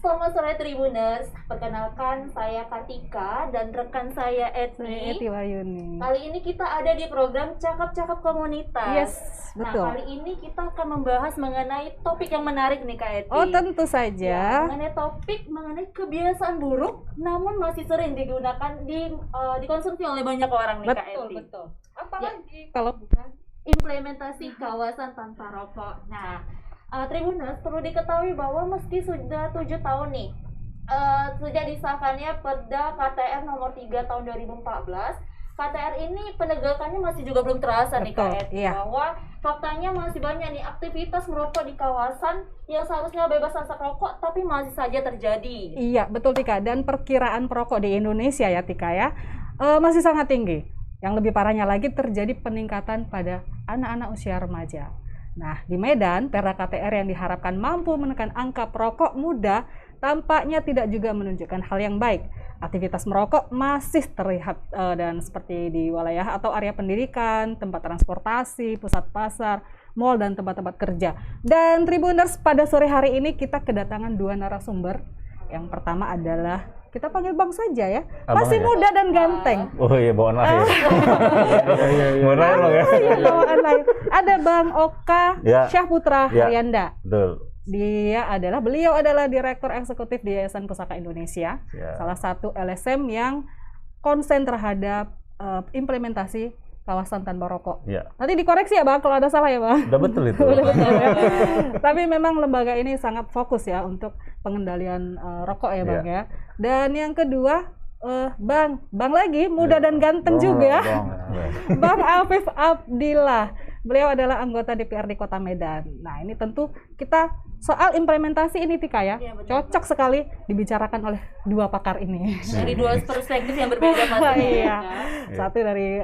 Selamat sore Tribuners, perkenalkan saya Kartika dan rekan saya Eti Eti. Wayuni. Kali ini kita ada di program Cakap-Cakap Komunitas. Yes, Nah, betul. kali ini kita akan membahas mengenai topik yang menarik nih Kak Eti. Oh, tentu Ya, saja. mengenai topik mengenai kebiasaan buruk namun masih sering digunakan dikonsumsi oleh banyak orang nih Kak Eti. Betul. Apalagi Kalau implementasi kawasan tanpa rokok. Nah, Tribuners perlu diketahui bahwa meski sudah 7 tahun nih sejak disahkannya Perda KTR nomor 3 tahun 2014, KTR ini penegakannya masih juga belum terasa nih Betul, Kak Eti, iya. bahwa faktanya masih banyak nih aktivitas merokok di kawasan yang seharusnya bebas asap rokok tapi masih saja terjadi. iya, betul Tika. Dan perkiraan perokok di Indonesia ya Tika ya, masih sangat tinggi. Yang lebih parahnya lagi terjadi peningkatan pada anak-anak usia remaja. Nah, di Medan, Perda KTR yang diharapkan mampu menekan angka perokok muda tampaknya tidak juga menunjukkan hal yang baik. Aktivitas merokok masih terlihat dan seperti di wilayah atau area pendidikan, tempat transportasi, pusat pasar, mal dan tempat-tempat kerja. Dan Tribuners, pada sore hari ini kita kedatangan dua narasumber. Yang pertama adalah kita panggil Bang saja ya, Abang masih ya? muda dan ganteng. Oh iya, bawaan lahir. Bawaan lahir loh ya. Iya, bawaan lain. Ada Bang Oka Ya. Syahputra Ya. Haryanda. Betul. Beliau adalah Direktur Eksekutif di Yayasan Pusaka Indonesia, Ya. salah satu LSM yang konsen terhadap implementasi kawasan tanpa rokok. Ya. Nanti dikoreksi ya Bang kalau ada salah ya Bang. Udah betul itu. Udah betul ya. Tapi memang lembaga ini sangat fokus ya untuk pengendalian rokok ya Bang ya. Dan yang kedua Bang lagi muda Ya. dan ganteng Bang, juga. bang. Bang Afif Abdillah. Beliau adalah anggota DPRD Kota Medan. Nah, ini tentu kita soal implementasi ini Tika ya. Iya, betul. Cocok sekali dibicarakan oleh dua pakar ini. Dari dua perspektif yang berbeda pastinya. Iya. Kan? Satu dari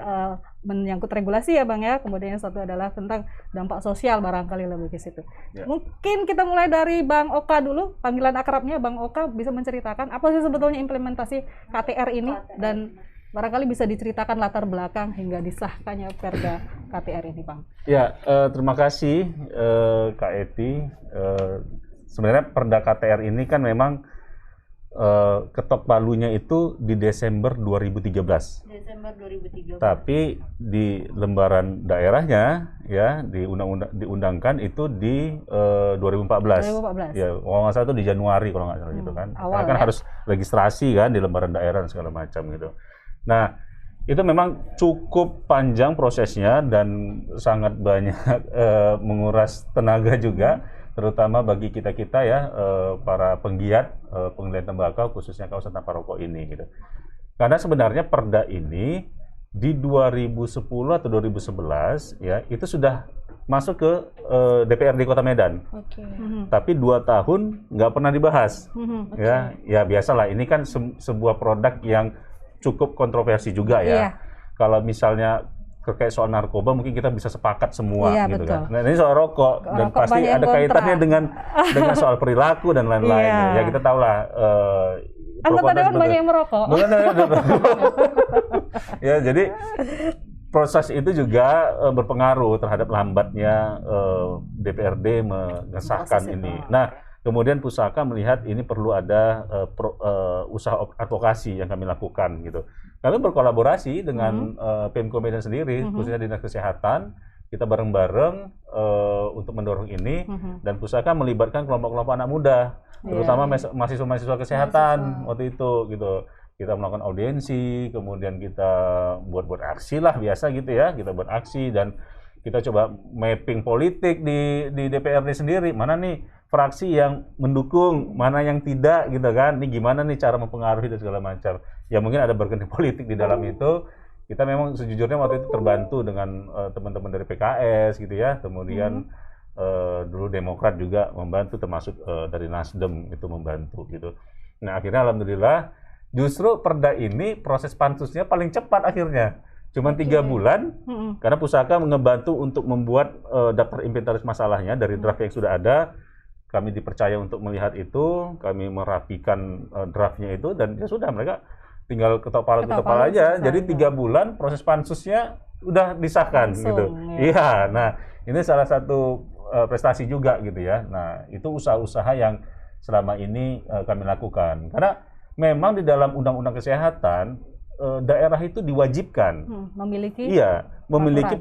menyangkut regulasi ya Bang ya, kemudian yang satu adalah tentang dampak sosial barangkali lebih ke situ. Ya. Mungkin kita mulai dari Bang Oka dulu, panggilan akrabnya Bang Oka bisa menceritakan apa sih sebetulnya implementasi KTR ini dan barangkali bisa diceritakan latar belakang hingga disahkannya Perda KTR ini Bang. Ya, terima kasih Kak Eti. Sebenarnya Perda KTR ini kan memang ketok palunya itu di Desember 2013. Desember 2013. Tapi di lembaran daerahnya ya diundangkan itu di 2014. 2014. Ya, kalau nggak salah itu di Januari kalau nggak salah gitu kan. Awal Karena kan ya. harus registrasi kan di lembaran daerah dan segala macam gitu. Nah, itu memang cukup panjang prosesnya dan sangat banyak menguras tenaga juga, terutama bagi kita-kita ya para penggiat pengendalian tembakau khususnya kawasan tanpa rokok ini gitu. Karena sebenarnya Perda ini di 2010 atau 2011 ya itu sudah masuk ke DPRD Kota Medan. Oke. Tapi 2 tahun nggak pernah dibahas. Ya biasalah ini kan sebuah produk yang cukup kontroversi juga ya. Iya. Kalau misalnya terkait soal narkoba mungkin kita bisa sepakat semua Iya, gitu betul. kan. Nah, ini soal rokok dan Rokok pasti banyak yang ada kaitannya kontra. dengan soal perilaku dan lain-lain. Iya. Ya kita tahu lah Anggota dewan banyak yang merokok. Ya, jadi proses itu juga berpengaruh terhadap lambatnya DPRD mengesahkan Proses itu. ini. Nah, kemudian Pusaka melihat ini perlu ada usaha advokasi yang kami lakukan gitu. Kami berkolaborasi dengan Pemko Medan sendiri, khususnya Dinas Kesehatan. Kita bareng-bareng untuk mendorong ini dan Pusaka melibatkan kelompok-kelompok anak muda, terutama mahasiswa-mahasiswa kesehatan waktu itu gitu. Kita melakukan audiensi, kemudian kita buat aksi lah biasa gitu ya. Kita buat aksi dan kita coba mapping politik di DPRD sendiri. Mana nih fraksi yang mendukung, mana yang tidak gitu kan. Ini gimana nih cara mempengaruhi dan segala macam. Ya mungkin ada bergening politik di dalam itu. Kita memang sejujurnya waktu itu terbantu dengan teman-teman dari PKS gitu ya. Kemudian dulu Demokrat juga membantu, termasuk dari Nasdem itu membantu gitu. Nah akhirnya alhamdulillah justru Perda ini proses pansusnya paling cepat akhirnya. Cuma 3 bulan, karena Pusaka ngebantu untuk membuat daftar inventaris masalahnya dari draft yang sudah ada. Kami dipercaya untuk melihat itu, kami merapikan draftnya itu, dan ya sudah mereka tinggal ketok palu aja. Jadi 3 bulan proses pansusnya udah disahkan langsung, gitu. ya. Iya, nah ini salah satu prestasi juga gitu ya. Nah itu usaha-usaha yang selama ini kami lakukan. Karena memang di dalam Undang-Undang Kesehatan daerah itu diwajibkan memiliki memiliki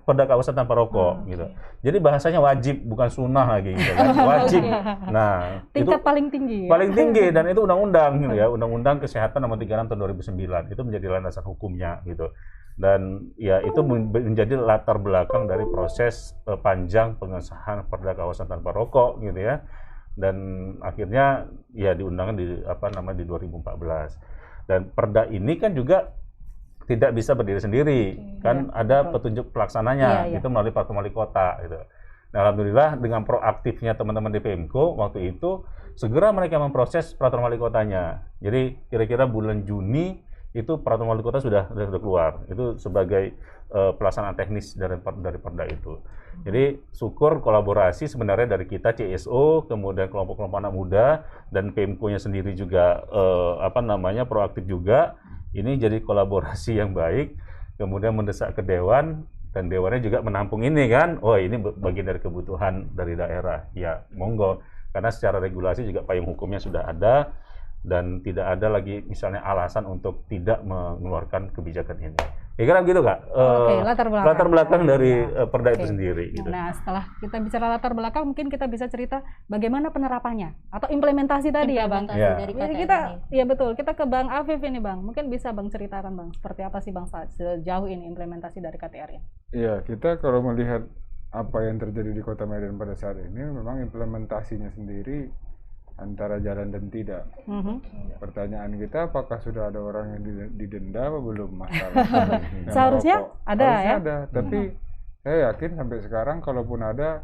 perda kawasan tanpa rokok gitu. Jadi bahasanya wajib bukan sunnah lagi gitu kan. Wajib. Nah, tingkat itu paling tinggi. Paling tinggi dan itu undang-undang gitu ya. Undang-Undang Kesehatan Nomor 36 Tahun 2009 itu menjadi landasan hukumnya gitu. Dan ya itu menjadi latar belakang dari proses panjang pengesahan perda kawasan tanpa rokok gitu ya. Dan akhirnya ya diundangkan di di 2014. Dan perda ini kan juga tidak bisa berdiri sendiri, kan ada petunjuk pelaksananya, itu melalui peraturan wali kota gitu. Nah, alhamdulillah dengan proaktifnya teman-teman di PMKO waktu itu segera mereka memproses peraturan wali kotanya. Jadi kira-kira bulan Juni itu peraturan wali kota sudah keluar. Itu sebagai pelaksanaan teknis dari perda itu. Jadi syukur kolaborasi sebenarnya dari kita CSO, kemudian kelompok-kelompok anak muda dan PMKO-nya sendiri juga proaktif juga. Ini jadi kolaborasi yang baik, kemudian mendesak ke Dewan, dan Dewannya juga menampung ini kan, oh ini bagian dari kebutuhan dari daerah, ya monggo, karena secara regulasi juga payung hukumnya sudah ada, dan tidak ada lagi misalnya alasan untuk tidak mengeluarkan kebijakan ini. Kira-kira begitu Kak? Oke, latar belakang dari perda itu sendiri. Gitu. Nah, setelah kita bicara latar belakang, mungkin kita bisa cerita bagaimana penerapannya atau implementasi tadi ya Bang. Dari Jadi ya betul, kita ke Bang Afif ini Bang. Mungkin bisa Bang ceritakan Bang, seperti apa sih Bang sejauh ini implementasi dari KTR ini? Iya, kita kalau melihat apa yang terjadi di Kota Medan pada saat ini, memang implementasinya sendiri antara jalan dan tidak. Pertanyaan kita, apakah sudah ada orang yang didenda apa belum masalah? Seharusnya ada ya. Ada, tapi saya yakin sampai sekarang kalaupun ada,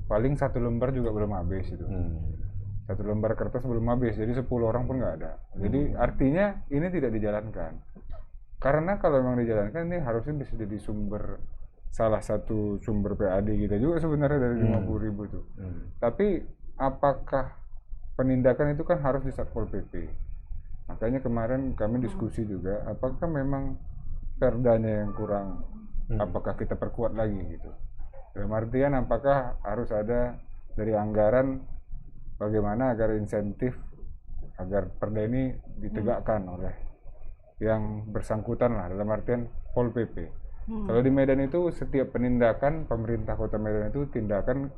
paling 1 lembar juga belum habis itu. 1 lembar kertas belum habis, jadi 10 orang pun nggak ada. Jadi artinya ini tidak dijalankan. Karena kalau memang dijalankan ini harusnya bisa jadi salah satu sumber PAD kita juga sebenarnya dari 50.000 itu. Tapi apakah penindakan itu kan harus di Satpol PP. Makanya kemarin kami diskusi juga, apakah memang perdanya yang kurang, apakah kita perkuat lagi gitu. Dalam artian apakah harus ada dari anggaran bagaimana agar insentif agar perda ini ditegakkan oleh yang bersangkutan lah, dalam artian Pol PP. Kalau di Medan itu setiap penindakan pemerintah Kota Medan itu tindakan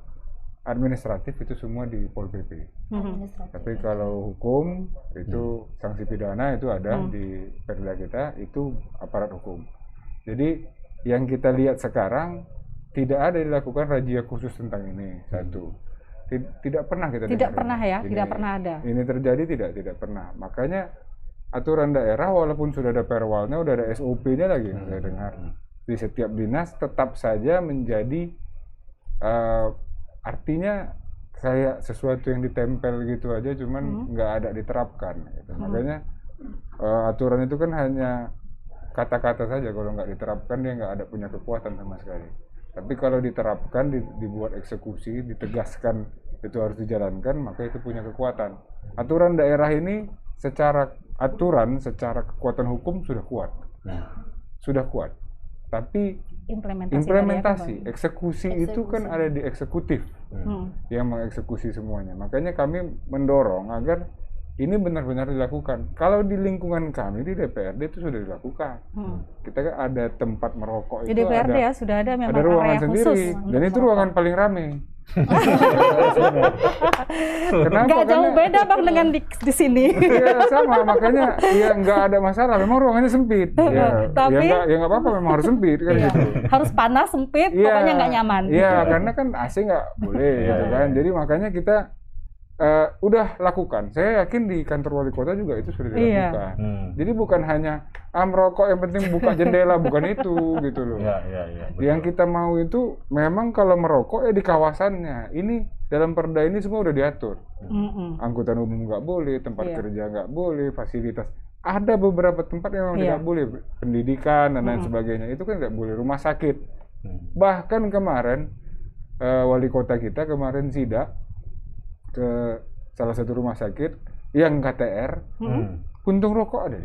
administratif itu semua di Pol PP. Tapi kalau hukum itu sanksi pidana itu ada di perda kita, itu aparat hukum. Jadi yang kita lihat sekarang tidak ada dilakukan razia khusus tentang ini. Satu, tidak pernah kita tidak pernah ya, tidak pernah ada. Ini terjadi tidak pernah. Makanya aturan daerah walaupun sudah ada perwalnya, udah ada SOP-nya lagi yang saya dengar. Di setiap dinas tetap saja menjadi artinya kayak sesuatu yang ditempel gitu aja, cuman nggak ada diterapkan gitu. Makanya aturan itu kan hanya kata-kata saja, kalau nggak diterapkan dia nggak ada punya kekuatan sama sekali. Tapi kalau diterapkan, dibuat eksekusi, ditegaskan itu harus dijalankan, maka itu punya kekuatan. Aturan daerah ini secara kekuatan hukum sudah kuat. Sudah kuat. Tapi implementasi eksekusi itu kan ada di eksekutif yang mengeksekusi semuanya. Makanya kami mendorong agar ini benar-benar dilakukan. Kalau di lingkungan kami di DPRD itu sudah dilakukan. Kita kan ada tempat merokok di itu DPRD ya sudah ada memang ada ruangan area sendiri khusus dan itu ruangan paling rame. Kenapa? Nggak jauh beda Bang dengan di sini. Iya sama, makanya ya nggak ada masalah. Memang ruangannya sempit. Ya, tapi ya nggak apa-apa, memang harus sempit kan gitu. Harus panas, sempit, pokoknya nggak nyaman. Iya, karena kan AC nggak boleh, gitu kan. Jadi makanya kita udah lakukan. Saya yakin di kantor wali kota juga itu sudah dilakukan. Jadi bukan hanya merokok yang penting buka jendela, bukan itu gitu loh. Yang kita mau itu memang kalau merokok ya di kawasannya. Ini dalam perda ini semua udah diatur. Angkutan umum nggak boleh, tempat kerja nggak boleh, fasilitas. Ada beberapa tempat yang memang tidak boleh, pendidikan dan lain sebagainya. Itu kan nggak boleh, rumah sakit. Bahkan kemarin wali kota kita kemarin sidak ke salah satu rumah sakit yang KTR, puntung rokok ada.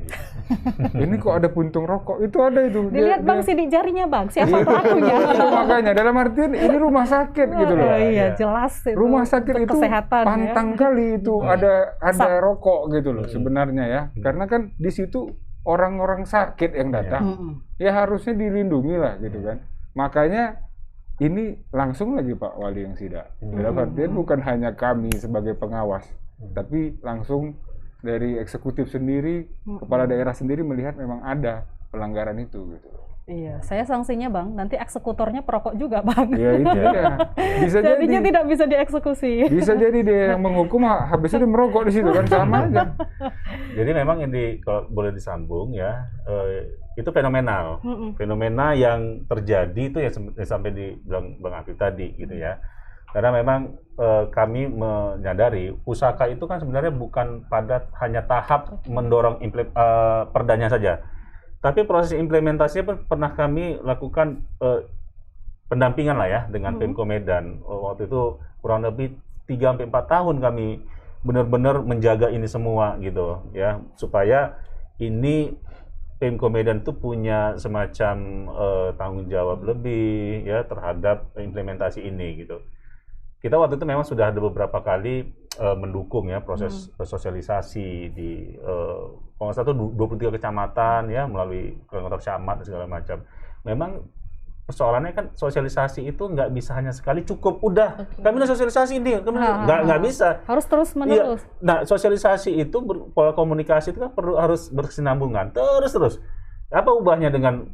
Ini kok ada puntung rokok? Itu ada itu. Dilihat Bang sidik jarinya Bang, siapa pelakunya? Makanya dalam artian ini rumah sakit gitu loh. Iya, jelas itu. Rumah sakit itu kesehatan pantang kali itu ada rokok gitu loh sebenarnya ya. Karena kan di situ orang-orang sakit yang datang. Ya harusnya dilindungi lah gitu kan. Makanya ini langsung lagi Pak Wali yang sidak. Dalam artian bukan hanya kami sebagai pengawas, tapi langsung dari eksekutif sendiri, kepala daerah sendiri melihat memang ada pelanggaran itu gitu. Iya, saya sanksinya Bang, nanti eksekutornya perokok juga Bang. Ya itu ya. Bisa jadinya jadi tidak bisa dieksekusi. bisa jadi dia yang menghukum habisnya dia merokok di situ kan, sama aja. Jadi memang ini kalau boleh disambung ya, itu fenomenal. Fenomena yang terjadi itu yang sampai dibilang Bang Afif tadi gitu ya. Karena memang kami menyadari pusaka itu kan sebenarnya bukan pada hanya tahap mendorong perdanya saja, tapi proses implementasinya pun pernah kami lakukan pendampingan lah ya dengan Pemko Medan. Waktu itu kurang lebih 3-4 tahun kami benar-benar menjaga ini semua gitu ya, supaya ini Pemko Medan itu punya semacam tanggung jawab lebih ya terhadap implementasi ini gitu. Kita waktu itu memang sudah ada beberapa kali mendukung ya proses sosialisasi di kalau nggak salah itu 23 kecamatan ya melalui kantor camat dan segala macam. Memang persoalannya kan sosialisasi itu nggak bisa hanya sekali cukup udah kami udah sosialisasi ini nggak bisa, harus terus menerus. Iya. Nah sosialisasi itu pola komunikasi itu kan harus berkesinambungan terus. Apa ubahnya dengan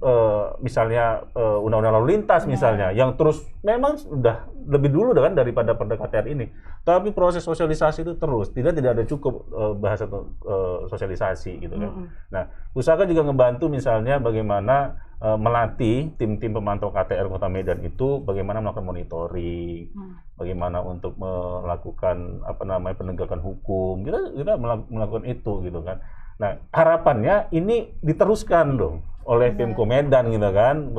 misalnya undang-undang lalu lintas misalnya yang terus memang sudah lebih dulu kan daripada Perda KTR ini, tapi proses sosialisasi itu terus tidak ada cukup bahasa sosialisasi gitu kan. Nah pusaka juga ngebantu misalnya bagaimana melatih tim-tim pemantau KTR Kota Medan itu bagaimana melakukan monitoring, bagaimana untuk melakukan penegakan hukum, kita melakukan itu gitu kan. Nah, harapannya ini diteruskan dong oleh Pemko Medan gitu kan.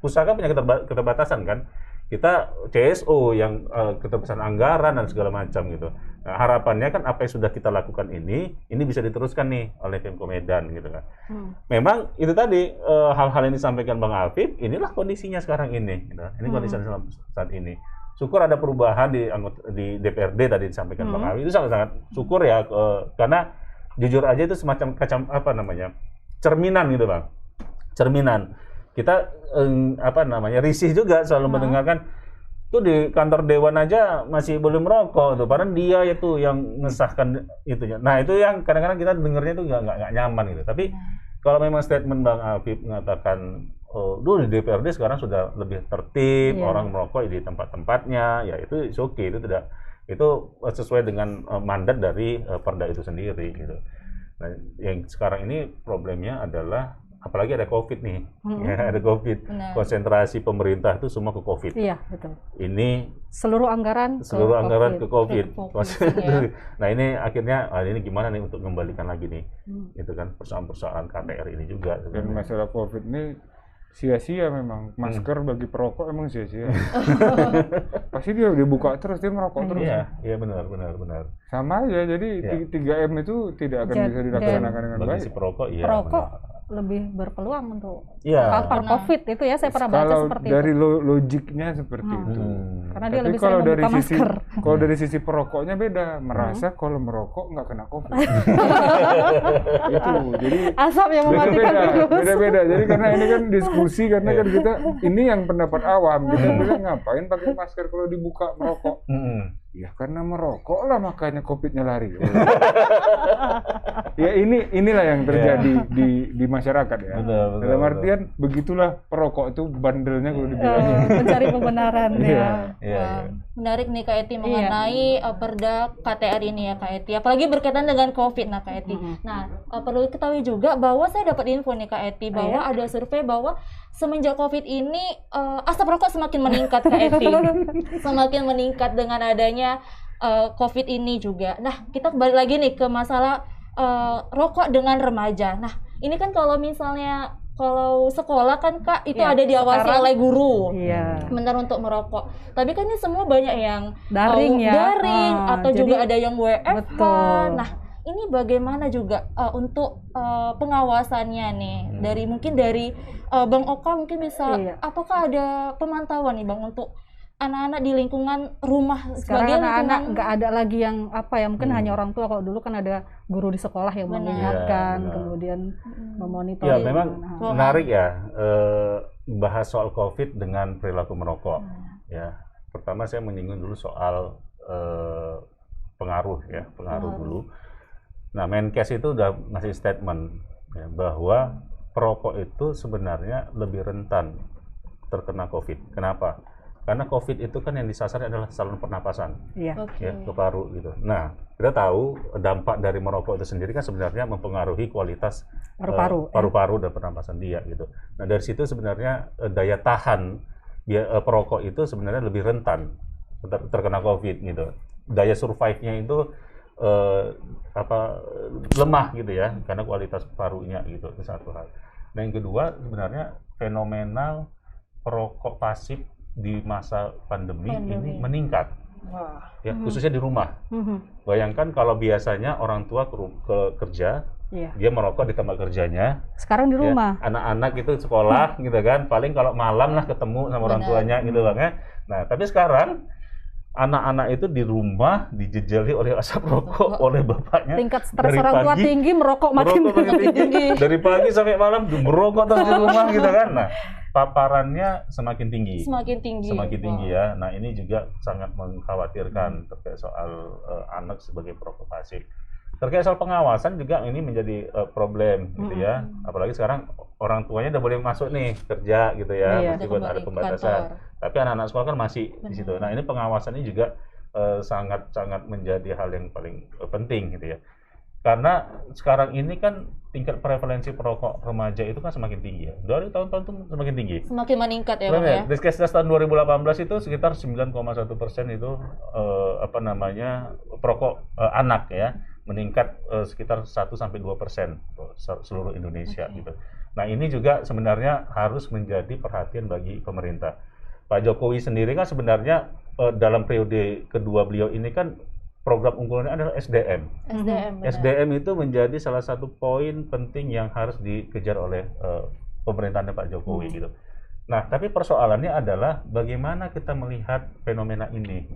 Pusaka punya keterbatasan kan. Kita CSO yang keterbatasan anggaran dan segala macam gitu. Nah, harapannya kan apa yang sudah kita lakukan ini bisa diteruskan nih oleh Pemko Medan gitu kan. Memang itu tadi hal-hal yang disampaikan Bang Afif, inilah kondisinya sekarang ini gitu. Ini kondisi saat ini. Syukur ada perubahan di DPRD tadi disampaikan Bang Afif. Itu sangat-sangat syukur ya karena jujur aja itu semacam cerminan gitu Bang. Cerminan. Kita risih juga selalu mendengarkan tuh di kantor dewan aja masih belum merokok tuh, padahal dia itu yang mengesahkan itunya. Nah, itu yang kadang-kadang kita dengarnya itu nggak nyaman gitu. Tapi kalau memang statement Bang Afif mengatakan dulu di DPRD sekarang sudah lebih tertib, orang merokok di tempat-tempatnya, ya itu oke, itu sesuai dengan mandat dari Perda itu sendiri gitu. Nah, yang sekarang ini problemnya adalah apalagi ada COVID nih, ya, ada COVID. Benar. Konsentrasi pemerintah itu semua ke COVID. Iya, betul. Ini seluruh anggaran ke COVID. Nah, ini akhirnya ini gimana nih untuk kembalikan lagi nih, itu kan persoalan KTR ini juga. Dan masalah COVID ini sia-sia memang, masker bagi perokok emang sia-sia. Pasti dia dibuka terus, dia merokok terus. Iya benar. Sama aja, jadi 3M itu tidak akan bisa dilaksanakan dengan baik. Bagi si perokok, iya. Perokok lebih berpeluang untuk terpapar COVID itu ya, saya pernah baca seperti itu. Dari logiknya seperti itu. Karena dia lebih sering membuka masker. Kalau dari sisi perokoknya beda, merasa kalau merokok nggak kena COVID. Itu, jadi asap yang mematikan virus. Beda-beda. Jadi karena ini kan diskusi, karena kan kita ini yang pendapat awam, kita bilang ngapain pakai masker kalau dibuka merokok? Ya karena merokok lah makanya COVID-nya lari. Ya inilah yang terjadi di masyarakat ya. Betul, dalam artian begitulah perokok itu bandelnya kalau dibilang. Mencari pembenaran ya. Menarik nih Kak Eti mengenai Perda KTR ini ya Kak Eti. Apalagi berkaitan dengan COVID Kak Eti. Nah, perlu diketahui juga bahwa saya dapat info nih Kak Eti bahwa ada survei bahwa semenjak COVID ini asap rokok semakin meningkat Kak Eti. Semakin meningkat dengan adanya COVID ini juga. Nah, kita kembali lagi nih ke masalah rokok dengan remaja. Nah, ini kan kalau misalnya kalau sekolah kan Kak itu ada diawasi oleh guru, benar untuk merokok. Tapi kan ini semua banyak yang daring atau juga ada yang WFH. Nah, ini bagaimana juga untuk pengawasannya nih dari mungkin dari Bang Oka mungkin bisa apakah ada pemantauan nih Bang untuk anak-anak di lingkungan rumah sekarang sebagai anak-anak lingkungan nggak ada lagi yang apa ya, mungkin hanya orang tua. Kalau dulu kan ada guru di sekolah yang Benar. mengingatkan, Iya, benar. kemudian memonitor. Ya memang Wah. menarik ya bahas soal COVID dengan perilaku merokok. Ya, pertama saya menyinggung dulu soal pengaruh ya, pengaruh dulu. Nah, Menkes itu udah ngasih statement ya, bahwa perokok itu sebenarnya lebih rentan terkena COVID. Kenapa? Karena COVID itu kan yang disasar adalah saluran pernapasan, Iya. ya, ke paru gitu. Nah, kita tahu dampak dari merokok itu sendiri kan sebenarnya mempengaruhi kualitas Paru-paru, paru-paru dan pernapasan dia gitu. Nah, dari situ sebenarnya daya tahan perokok itu sebenarnya lebih rentan terkena COVID gitu. Daya survive-nya itu lemah gitu ya, karena kualitas parunya gitu. Itu satu hal. Nah, yang kedua sebenarnya fenomenal perokok pasif di masa pandemi ini meningkat. Ya, khususnya di rumah. Bayangkan kalau biasanya orang tua ke kerja, dia merokok di tempat kerjanya. Sekarang di rumah. Ya, anak-anak itu sekolah gitu kan, paling kalau malam lah ketemu sama orang tuanya gitu kan ya. Nah, tapi sekarang anak-anak itu di rumah dijejali oleh asap rokok oleh bapaknya. Tingkat stres orang tua tinggi, merokok makin tinggi. Dari pagi sampai malam merokok terus di rumah gitu kan. Nah, paparannya semakin tinggi. Semakin tinggi Ya. Nah, ini juga sangat mengkhawatirkan terkait soal anak sebagai perokok pasif. Terkait soal pengawasan juga ini menjadi problem gitu ya. Apalagi sekarang orang tuanya udah boleh masuk nih kerja gitu ya, meskipun ada pembatasan. Tapi anak-anak sekolah kan masih di situ. Nah, ini pengawasannya juga sangat menjadi hal yang paling penting gitu ya. Karena sekarang ini kan tingkat prevalensi perokok remaja itu kan semakin tinggi ya. Dari tahun-tahun itu semakin tinggi. Semakin meningkat ya Bang ya. Riskesdas tahun 2018 itu sekitar 9,1% itu perokok anak ya, meningkat sekitar 1-2% seluruh Indonesia gitu. Nah, ini juga sebenarnya harus menjadi perhatian bagi pemerintah. Pak Jokowi sendiri kan sebenarnya dalam periode kedua beliau ini kan program unggulannya adalah SDM. SDM itu menjadi salah satu poin penting yang harus dikejar oleh pemerintahan Pak Jokowi gitu. Nah, tapi persoalannya adalah bagaimana kita melihat fenomena ini.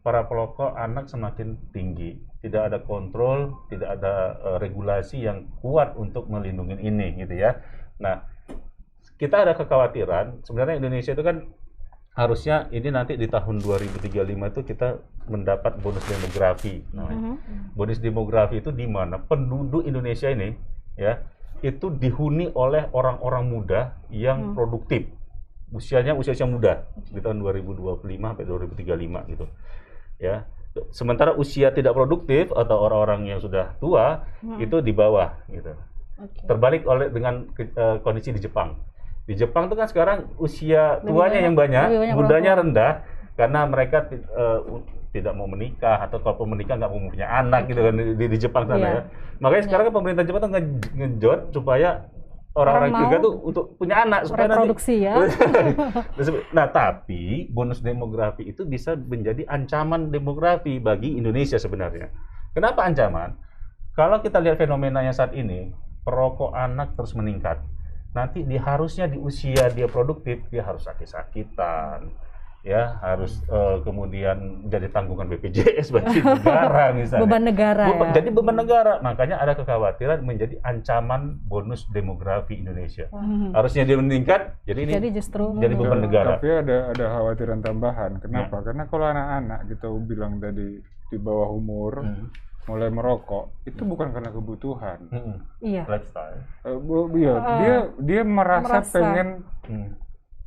Para pelokok anak semakin tinggi, tidak ada kontrol, tidak ada regulasi yang kuat untuk melindungi ini gitu ya. Nah, kita ada kekhawatiran sebenarnya Indonesia itu kan harusnya ini nanti di tahun 2035 itu kita mendapat bonus demografi. Bonus demografi itu di mana penduduk Indonesia ini ya itu dihuni oleh orang-orang muda yang produktif. Usianya usia muda di tahun 2025 sampai 2035 gitu. Ya. Sementara usia tidak produktif atau orang-orang yang sudah tua itu di bawah gitu. Terbalik dengan kondisi di Jepang. Di Jepang itu kan sekarang usia tuanya yang banyak, mudanya rendah karena mereka tidak mau menikah atau kalau menikah nggak mau punya anak gitu kan di Jepang sana ya. Makanya sekarang kan pemerintah Jepang tuh ngejot supaya orang-orang juga tuh untuk punya anak supaya reproduksi ya. Nah, tapi bonus demografi itu bisa menjadi ancaman demografi bagi Indonesia sebenarnya. Kenapa ancaman? Kalau kita lihat fenomenanya saat ini, perokok anak terus meningkat. Nanti harusnya di usia dia produktif, dia harus sakit-sakitan, ya harus kemudian jadi tanggungan BPJS bagi negara misalnya. Beban negara. Jadi beban negara. Makanya ada kekhawatiran menjadi ancaman bonus demografi Indonesia. Harusnya dia meningkat, jadi ini justru jadi beban negara. Tapi ada khawatiran tambahan. Kenapa? Karena kalau anak-anak kita bilang tadi di bawah umur mulai merokok itu bukan karena kebutuhan. Iya. Lifestyle. Dia merasa pengen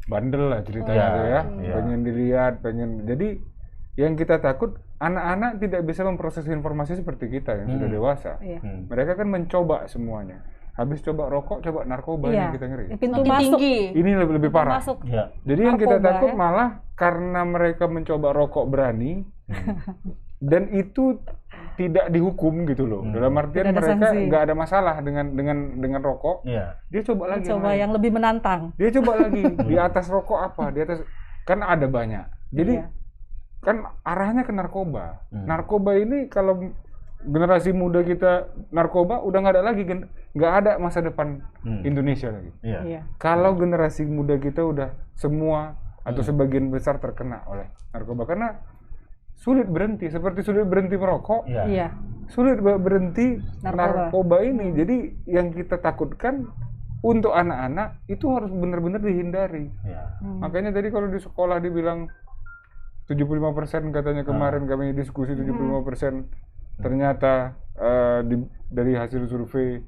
bandel lah ceritanya ya. Pengen dilihat, jadi yang kita takut anak-anak tidak bisa memproses informasi seperti kita yang sudah dewasa. Mereka kan mencoba semuanya. Habis coba rokok, coba narkoba yang kita ngeri. Pintu masuk tinggi. Ini lebih parah. Jadi yang kita takut ya. malah karena mereka mencoba rokok berani dan itu tidak dihukum gitu loh. Dalam artian mereka nggak ada masalah dengan rokok. Dia coba lagi. Coba yang lebih menantang. Dia coba lagi di atas rokok apa? Di atas kan ada banyak. Jadi kan arahnya ke narkoba. Narkoba ini kalau generasi muda kita narkoba udah nggak ada lagi, nggak ada masa depan Indonesia lagi. Iya. Kalau generasi muda kita udah semua atau sebagian besar terkena oleh narkoba, karena sulit berhenti, seperti sulit berhenti merokok, Iya. sulit berhenti Narkoba. narkoba ini. Jadi yang kita takutkan untuk anak-anak itu harus benar-benar dihindari. Iya. Makanya tadi kalau di sekolah dibilang 75% katanya kemarin kami diskusi 75%, ternyata dari hasil survei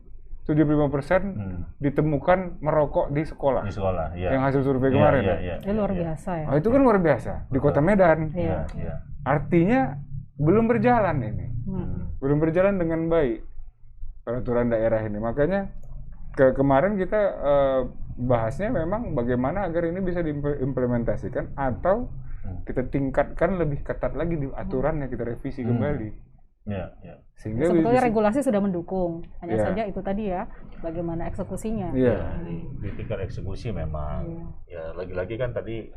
75% ditemukan merokok di sekolah. Di sekolah, iya. Yang hasil survei kemarin. Iya. Ini luar biasa ya. Oh, itu kan luar biasa di Kota Medan. Iya. Iya. Artinya belum berjalan ini. Hmm. Belum berjalan dengan baik peraturan daerah ini. Makanya kemarin kita bahasnya memang bagaimana agar ini bisa diimplementasikan atau kita tingkatkan lebih ketat lagi di aturannya, kita revisi kembali. Iya. Sehingga Sebetulnya regulasi sudah mendukung, hanya Iya. saja itu tadi ya, bagaimana eksekusinya. Iya. Di tingkat eksekusi memang ya lagi-lagi kan tadi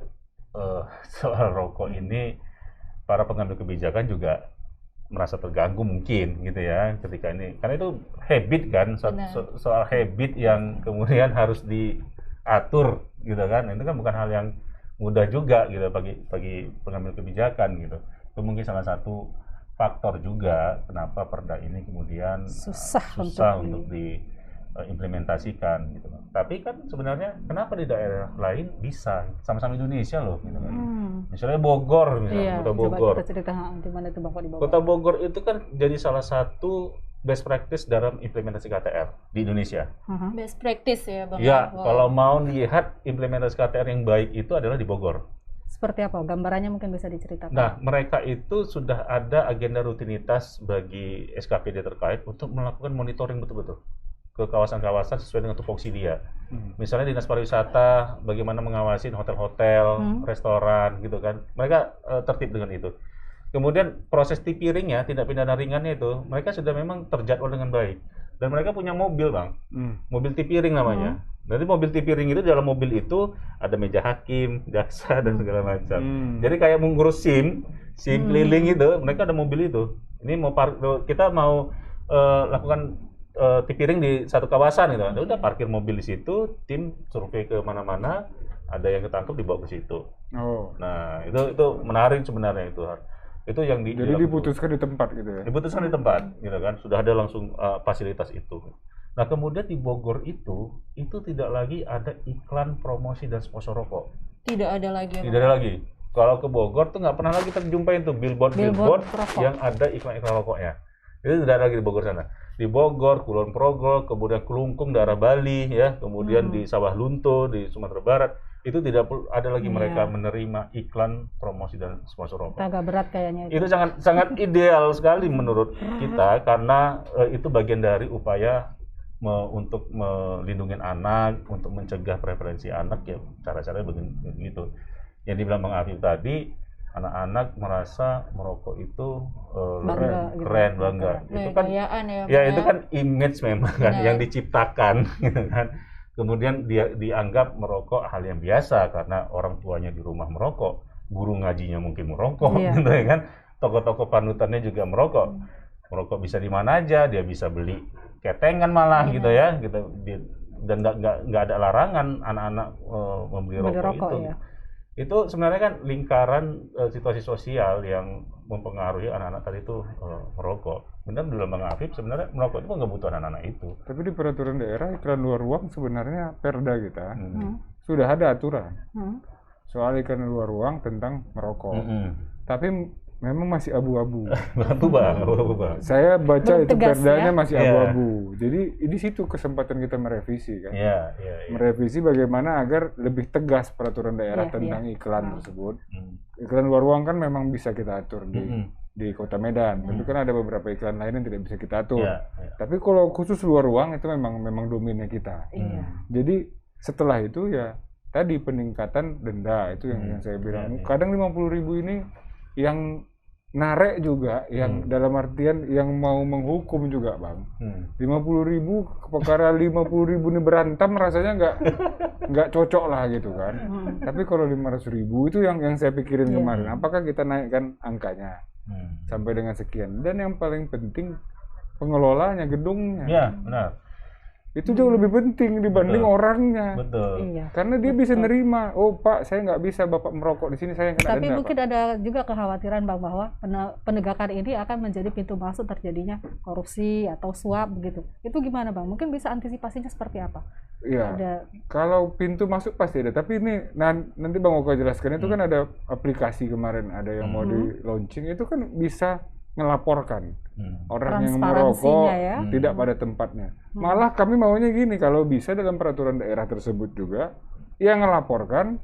soal rokok ini para pengambil kebijakan juga merasa terganggu mungkin gitu ya ketika ini, karena itu habit kan, soal habit yang kemudian harus diatur gitu kan, itu kan bukan hal yang mudah juga gitu bagi pengambil kebijakan gitu. Itu mungkin salah satu faktor juga kenapa perda ini kemudian Susah untuk diimplementasikan gitu. Tapi kan sebenarnya kenapa di daerah lain bisa, sama-sama Indonesia loh gitu kan. Misalnya Bogor, Iya, Kota coba Bogor. kita cerita di mana itu Bang Kok di Bogor. Kota Bogor itu kan jadi salah satu best practice dalam implementasi KTR di Indonesia. Best practice ya Bang. Ya, Wow. kalau mau lihat implementasi KTR yang baik itu adalah di Bogor. Seperti apa? Gambarannya mungkin bisa diceritakan. Nah, mereka itu sudah ada agenda rutinitas bagi SKPD terkait untuk melakukan monitoring betul-betul ke kawasan-kawasan sesuai dengan tupoksi dia. Misalnya Dinas Pariwisata bagaimana mengawasi hotel-hotel, restoran gitu kan. Mereka tertib dengan itu. Kemudian proses tipiringnya, tindak pidana ringannya itu, mereka sudah memang terjadwal dengan baik. Dan mereka punya mobil, Bang. Mobil tipiring namanya. Nanti mobil tipiring itu, dalam mobil itu ada meja hakim, jaksa, dan segala macam. Jadi kayak mengurus SIM keliling itu, mereka ada mobil itu. Ini kita mau lakukan tipiring di satu kawasan gitu. Udah parkir mobil di situ, tim survei ke mana-mana, ada yang ketangkep dibawa ke situ. Oh. Nah, itu menarik sebenarnya itu. Itu yang Jadi diputuskan di tempat gitu ya. diputuskan di tempat gitu kan, sudah ada langsung fasilitas itu. Nah, kemudian di Bogor itu tidak lagi ada iklan promosi dan sponsor rokok. Tidak ada lagi ya, Tidak ada lagi. Kalau ke Bogor tuh nggak pernah lagi kita jumpain tuh billboard rokok yang ada iklan-iklan rokoknya. Itu tidak ada lagi di Bogor sana. Di Bogor, Kulon Progo, kemudian Kelungkung daerah Bali ya, kemudian di Sawah Lunto di Sumatera Barat, itu tidak ada lagi mereka menerima iklan promosi dan sponsor rokok. Agak berat kayaknya itu. Itu sangat ideal sekali menurut kita, karena itu bagian dari upaya untuk melindungi anak, untuk mencegah preferensi anak ya, cara-caranya begitu. Yang dibilang Bang Afif tadi, anak-anak merasa merokok itu keren, bangga. Itu kan kayaan ya. ya itu kan image memang kan yang diciptakan gitu kan. Kemudian dia dianggap merokok hal yang biasa karena orang tuanya di rumah merokok, guru ngajinya mungkin merokok gitu ya kan. Tokoh-tokoh panutannya juga merokok. Merokok bisa di mana aja, dia bisa beli ketengan malah gitu ya, gitu. Dan nggak ada larangan anak-anak membeli rokok itu. Ya. Itu sebenarnya kan lingkaran situasi sosial yang mempengaruhi anak-anak tadi itu merokok. Benar dalam Bang Afif, sebenarnya merokok itu nggak butuh anak-anak itu. Tapi di peraturan daerah iklan luar ruang sebenarnya perda kita sudah ada aturan soal iklan luar ruang tentang merokok. Tapi memang masih abu-abu. Bang. Saya baca Belum itu tegas, perdanya ya? masih abu-abu. Jadi di situ kesempatan kita merevisi kan. Iya. Merevisi bagaimana agar lebih tegas peraturan daerah tentang iklan tersebut. Iklan luar ruang kan memang bisa kita atur di Kota Medan. Tapi kan ada beberapa iklan lain yang tidak bisa kita atur. Tapi kalau khusus luar ruang itu memang domainnya kita. Jadi setelah itu ya tadi peningkatan denda itu yang saya bilang. Kadang 50.000 ini yang narek juga, yang dalam artian yang mau menghukum juga Bang. 50.000 perkara 50.000 ini berantem rasanya nggak cocok lah gitu kan. Tapi kalau 500.000 itu yang saya pikirin kemarin. Apakah kita naikkan angkanya? sampai dengan sekian. Dan yang paling penting pengelolanya, gedungnya. Ya, benar. Itu jauh lebih penting dibanding Betul. orangnya. Betul. Iya. Karena dia bisa nerima, oh Pak, saya nggak bisa Bapak merokok di sini, saya yang kena Tapi denda, mungkin Pak. ada juga kekhawatiran Bang bahwa penegakan ini akan menjadi pintu masuk terjadinya korupsi atau suap begitu. Itu gimana Bang? Mungkin bisa antisipasinya seperti apa? Iya. Ada Kalau pintu masuk pasti ada, tapi ini nanti Bang Oka jelaskan itu kan ada aplikasi kemarin ada yang mau di launching, itu kan bisa ngelaporkan orang yang merokok transparansinya ya. tidak pada tempatnya. Malah kami maunya gini, kalau bisa dalam peraturan daerah tersebut juga yang ngelaporkan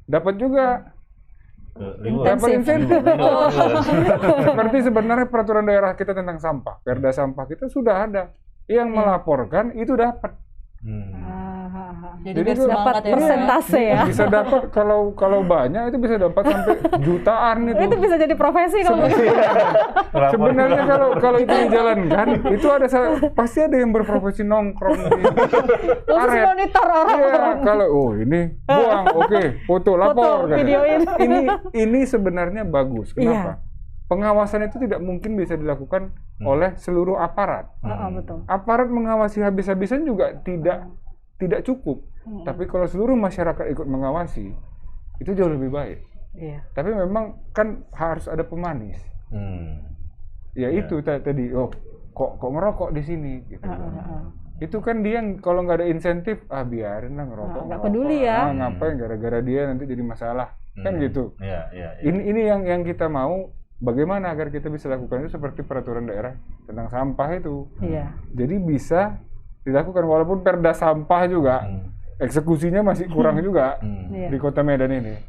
dapat juga dapat insentif. Seperti sebenarnya peraturan daerah kita tentang sampah, Perda sampah kita sudah ada. Yang melaporkan itu dapat. Jadi Jadi biar itu semangat dapat ya, Bang. persentase ya. Bisa dapat kalau banyak itu bisa dapat sampai jutaan itu. Itu bisa jadi profesi kalau begitu. Sebenarnya kalau itu dijalankan, itu ada pasti ada yang berprofesi nongkrong di Khusus karet. monitor Iya, orang-orang. kalau ini buang, oke, foto lapor. Foto, videoin. Ini sebenarnya bagus. Kenapa? Pengawasan itu tidak mungkin bisa dilakukan oleh seluruh aparat. Betul. Aparat mengawasi habis-habisan juga tidak cukup. Tapi kalau seluruh masyarakat ikut mengawasi, itu jauh lebih baik. Iya. Tapi memang kan harus ada pemanis. Ya itu tadi, oh kok ngerokok di sini gitu. Itu kan dia kalau nggak ada insentif, biarin lah ngerokok. Nggak peduli ya. Ngapain gara-gara dia nanti jadi masalah. Kan gitu. Iya. Ini yang kita mau, bagaimana agar kita bisa lakukan itu seperti peraturan daerah tentang sampah itu. Iya. Jadi bisa dilakukan walaupun perda sampah juga eksekusinya masih kurang juga Iya. di Kota Medan ini.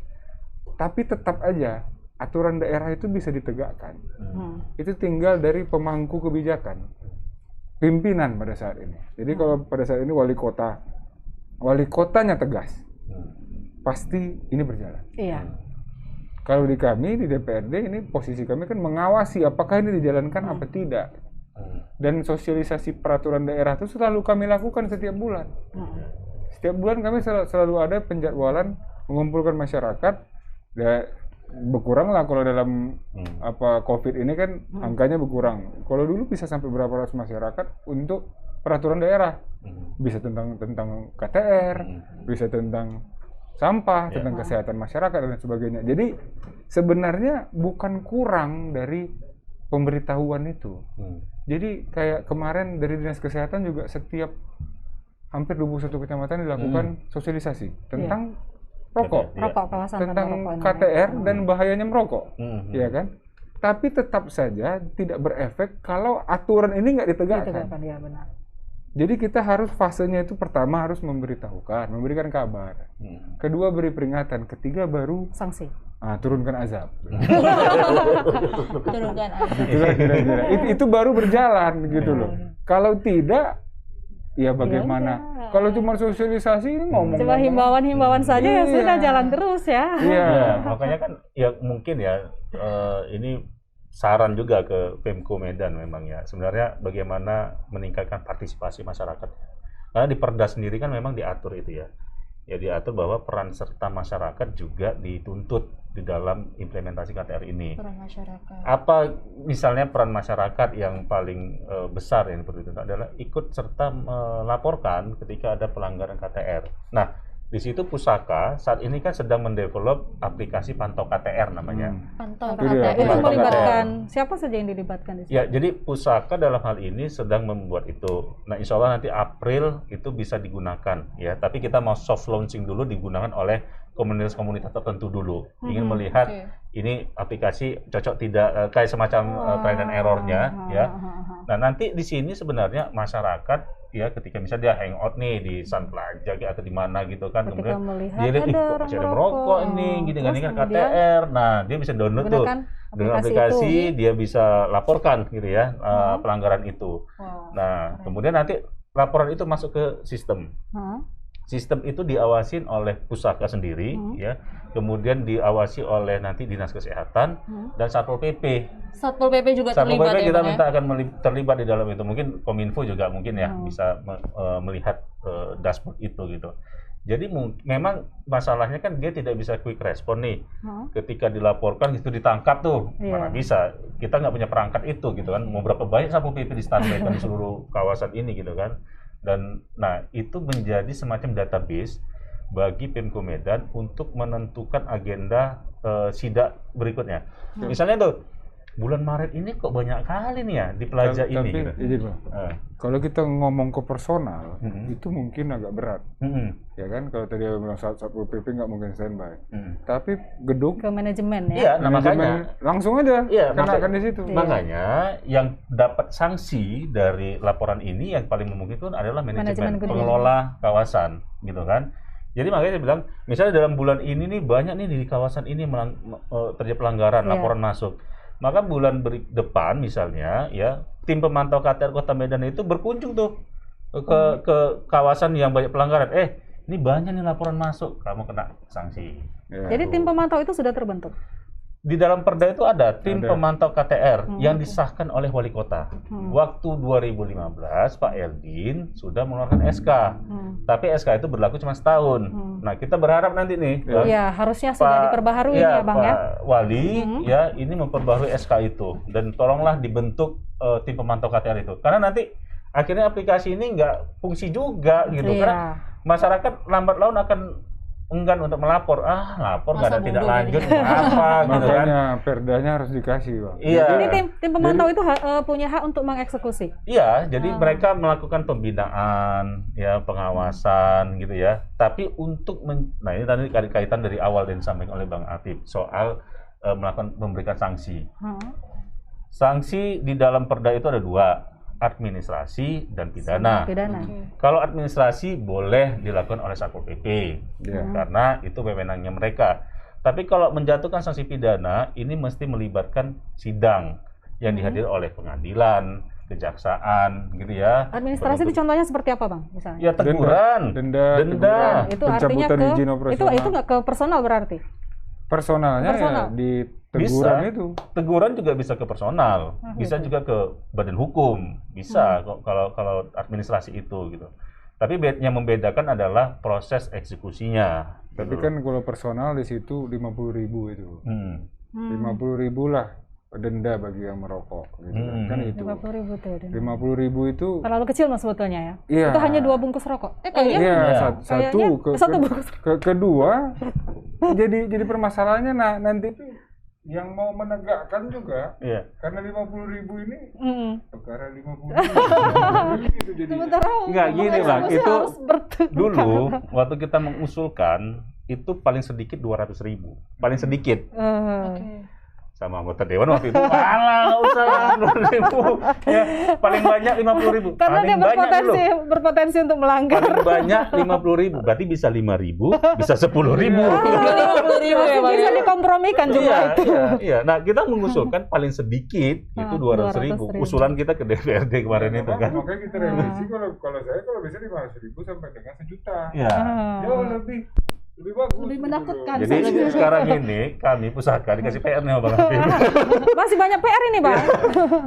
Tapi tetap aja aturan daerah itu bisa ditegakkan. Itu tinggal dari pemangku kebijakan, pimpinan pada saat ini. Jadi kalau pada saat ini wali kotanya tegas, pasti ini berjalan. Iya. Kalau di kami di DPRD ini posisi kami kan mengawasi apakah ini dijalankan apa tidak. Dan sosialisasi peraturan daerah itu selalu kami lakukan setiap bulan. Setiap bulan kami selalu ada penjadwalan mengumpulkan masyarakat. Berkurang lah kalau dalam COVID ini kan angkanya berkurang. Kalau dulu bisa sampai berapa ratus masyarakat untuk peraturan daerah. Bisa tentang KTR, bisa tentang sampah, tentang kesehatan masyarakat dan sebagainya. Jadi sebenarnya bukan kurang dari pemberitahuan itu. Jadi kayak kemarin dari Dinas Kesehatan juga setiap hampir 21 kecamatan dilakukan sosialisasi tentang rokok, kawasan tentang rokok KTR dan bahayanya merokok, ya kan? Tapi tetap saja tidak berefek kalau aturan ini nggak ditegakkan. Ya, benar. Jadi kita harus fasenya itu pertama harus memberitahukan, memberikan kabar. Kedua beri peringatan, ketiga baru sanksi. Turunkan azab. Turunkan aja. Itulah kira-kira. Itu baru berjalan gitu loh. Kalau tidak, ya bagaimana? Kalau cuma sosialisasi ini ngomong. Coba himbauan saja ya Iya. sudah jalan terus ya. Iya. Makanya kan ya mungkin ya ini saran juga ke Pemko Medan memang ya. Sebenarnya bagaimana meningkatkan partisipasi masyarakat. Karena di Perda sendiri kan memang diatur itu ya. Ya diatur bahwa peran serta masyarakat juga dituntut di dalam implementasi KTR ini. Peran masyarakat. Apa misalnya peran masyarakat yang paling besar yang perlu dituntut adalah ikut serta melaporkan ketika ada pelanggaran KTR. Nah, di situ Pusaka saat ini kan sedang mendevelop aplikasi Pantau KTR namanya. Pantau Itu dia, KTR. Itu Pantau melibatkan siapa saja yang dilibatkan di sini? Ya, jadi Pusaka dalam hal ini sedang membuat itu. Nah, insya Allah nanti April itu bisa digunakan ya. Tapi kita mau soft launching dulu digunakan oleh komunitas-komunitas tertentu dulu. Ingin melihat ini aplikasi cocok tidak kayak semacam trial and error-nya ya. Nah, nanti di sini sebenarnya masyarakat ya ketika misalnya dia hangout nih di Sun Plaza atau di mana gitu kan, Ketika kemudian melihat dia lihat ada kok orang masih ada merokok, merokok ini gitu kan, ini kan kemudian KTR. Nah, dia bisa download tuh. Gunakan Dengan aplikasi aplikasi itu. dia bisa laporkan gitu ya pelanggaran itu. Nah, kemudian nanti laporan itu masuk ke sistem. Sistem itu diawasin oleh Pusaka sendiri ya. Kemudian diawasi oleh nanti Dinas Kesehatan dan Satpol PP. Satpol PP juga Satpol terlibat PP ya, kita Bang, minta akan terlibat di dalam itu. Mungkin Kominfo juga mungkin ya bisa melihat dashboard itu gitu. Jadi memang masalahnya kan dia tidak bisa quick respon nih. Ketika dilaporkan itu ditangkap tuh, mana bisa? Kita nggak punya perangkat itu gitu kan. Mau berapa banyak Satpol PP distandarkan di seluruh kawasan ini gitu kan. Dan nah itu menjadi semacam database bagi Pemko Medan untuk menentukan agenda sidak berikutnya. Misalnya tuh bulan Maret ini kok banyak kali nih ya di Plaza ini. Tapi gitu. Kalau kita ngomong ke personal, itu mungkin agak berat. Ya kan, kalau tadi abang bilang Satpol PP nggak mungkin standby. Tapi gedung Ke manajemen ya. Iya, nah manajemen makanya langsung aja kenakan di situ. Makanya yang dapat sanksi dari laporan ini yang paling memungkinkan adalah manajemen gedung. pengelola kawasan, gitu kan. Jadi makanya saya bilang, misalnya dalam bulan ini nih banyak nih di kawasan ini terjadi pelanggaran, laporan masuk. Maka bulan depan misalnya ya tim pemantau KTR Kota Medan itu berkunjung tuh ke kawasan yang banyak pelanggaran. Ini banyak nih laporan masuk, kamu kena sanksi. Jadi tim pemantau itu sudah terbentuk. Di dalam perda itu ada tim pemantau KTR yang disahkan oleh wali kota. Waktu 2015 Pak Eldin sudah mengeluarkan SK. Tapi SK itu berlaku cuma setahun. Nah, kita berharap nanti nih Iya, harusnya sudah diperbaharui ya, Bang ya. Pak Wali ya ini memperbarui SK itu dan tolonglah dibentuk tim pemantau KTR itu. Karena nanti akhirnya aplikasi ini nggak fungsi juga gitu karena masyarakat lambat laun akan enggan untuk melapor. Lapor nggak ada tidak lanjut apa gitu kan. Makanya perdanya harus dikasih, Bang. Iya. Jadi tim pemantau itu punya hak untuk mengeksekusi. Iya, jadi mereka melakukan pembinaan, ya pengawasan gitu ya. Tapi untuk nah ini tadi kaitan dari awal yang disampaikan oleh Bang Atif soal memberikan sanksi. Sanksi di dalam perda itu ada dua, administrasi dan pidana. Kalau administrasi boleh dilakukan oleh Satpol PP karena itu wewenangnya mereka. Tapi kalau menjatuhkan sanksi pidana ini mesti melibatkan sidang yang dihadiri oleh pengadilan, kejaksaan, gitu ya. Administrasi itu contohnya seperti apa, Bang? Misalnya? Ya teguran, denda. Itu artinya itu nggak ke personal berarti? Personalnya ya di teguran itu. Teguran juga bisa ke personal, bisa juga ke badan hukum, bisa kalau administrasi itu gitu. Tapi yang membedakan adalah proses eksekusinya. Tapi kan kalau personal di situ 50.000 itu. 50.000 lah denda bagi yang merokok gitu kan itu. 50.000 tuh. 50.000 itu terlalu kecil mas sebetulnya ya. Iya. Itu hanya 2 bungkus rokok. Satu kedua jadi permasalahannya nanti tuh yang mau menegakkan juga karena 50.000 ini perkara 50.000 gitu jadi. Enggak gini Bang, itu dulu waktu kita mengusulkan itu paling sedikit 200.000, paling sedikit. Sama anggota dewan waktu itu nggak usah 200.000 ya paling banyak 50.000 karena paling dia berpotensi untuk melanggar. Paling banyak 50.000 berarti bisa 5.000 bisa 10.000 bisa dikompromikan juga itu. Iya. Nah kita mengusulkan paling sedikit itu 200.000 usulan kita ke DPRD kemarin itu kan. Makanya kita revisi kalau bisa 500.000 sampai dengan 1 juta. Jauh lebih bagus, lebih menakutkan. Jadi sekarang ini kami pusaka dikasih PR nih Bang Atif. Masih banyak PR ini Bang.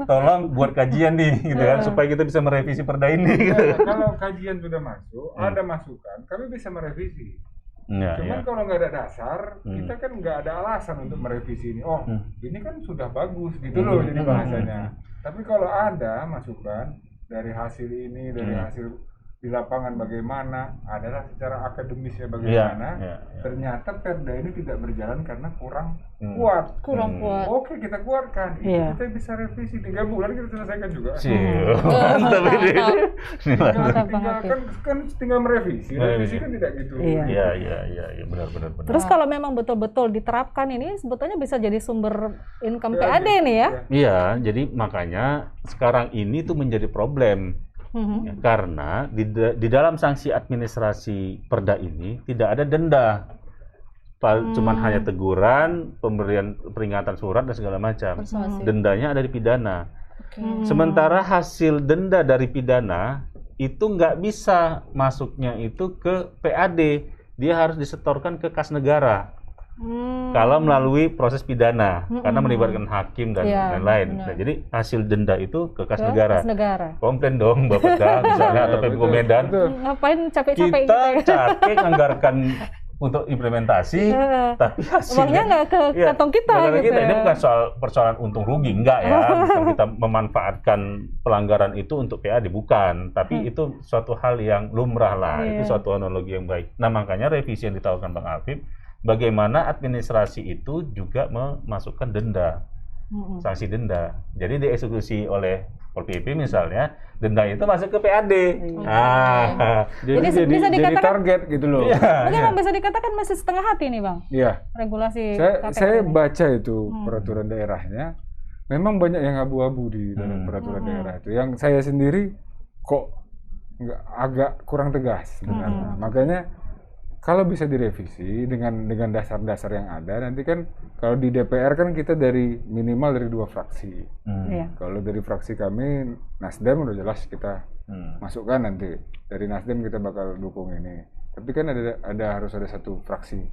Tolong buat kajian nih gitu kan supaya kita bisa merevisi perda ini gitu. Kalau kajian sudah masuk, ada masukan, kami bisa merevisi. Cuman kalau nggak ada dasar, kita kan nggak ada alasan untuk merevisi ini. Ini kan sudah bagus gitu loh jadi bahasanya. Tapi kalau ada masukan dari hasil ini, dari hasil di lapangan bagaimana, adalah secara akademisnya bagaimana, ternyata perda ini tidak berjalan karena kurang kuat. Oke, kita kuatkan. Kita bisa revisi 3 bulan kita selesaikan juga. Tinggal merevisi. Revisi kan tidak gitu. Iya, benar. Terus kalau memang betul-betul diterapkan ini sebetulnya bisa jadi sumber income PAD nih ya? Iya, jadi makanya sekarang ini tuh menjadi problem. Karena di dalam sanksi administrasi perda ini tidak ada denda, cuman hanya teguran, pemberian peringatan surat dan segala macam. Dendanya ada di pidana. Sementara hasil denda dari pidana itu nggak bisa masuknya itu ke PAD, dia harus disetorkan ke kas negara. Kalau melalui proses pidana, karena melibatkan hakim dan Iya, lain-lain. benar. Nah, jadi hasil denda itu ke kas Ke negara. kas negara. Komplain dong Bapeda misalnya atau Pemko Betul, Medan. betul. Ngapain capek-capek Kita gitu ya? capek anggarkan untuk implementasi, Iya. tapi Uangnya hasilnya nggak ke Iya, kantong kita nggak ke gitu kita. ya. Ini bukan soal persoalan untung rugi, enggak ya. Bukan kita memanfaatkan pelanggaran itu untuk PAD, bukan. Tapi itu suatu hal yang lumrah lah. Iya. Itu suatu analogi yang baik. Nah, makanya revisi yang ditawarkan Bang Afif, bagaimana administrasi itu juga memasukkan denda, sanksi denda. Jadi dieksekusi oleh Pol PP misalnya, denda itu masuk ke PAD. Ah, Jadi bisa jadi dikatakan- target gitu loh. iya, Mungkin iya. Bang bisa dikatakan masih setengah hati nih Bang, Iya. regulasi Saya KPR ini. baca itu peraturan daerahnya, memang banyak yang abu-abu di dalam peraturan daerah itu. Yang saya sendiri kok agak kurang tegas sebenarnya. Makanya kalau bisa direvisi dengan dasar-dasar yang ada, nanti kan kalau di DPR kan kita minimal dari 2 fraksi. Iya. Kalau dari fraksi kami Nasdem udah jelas kita masukkan nanti. Dari Nasdem kita bakal dukung ini. Tapi kan harus ada 1 fraksi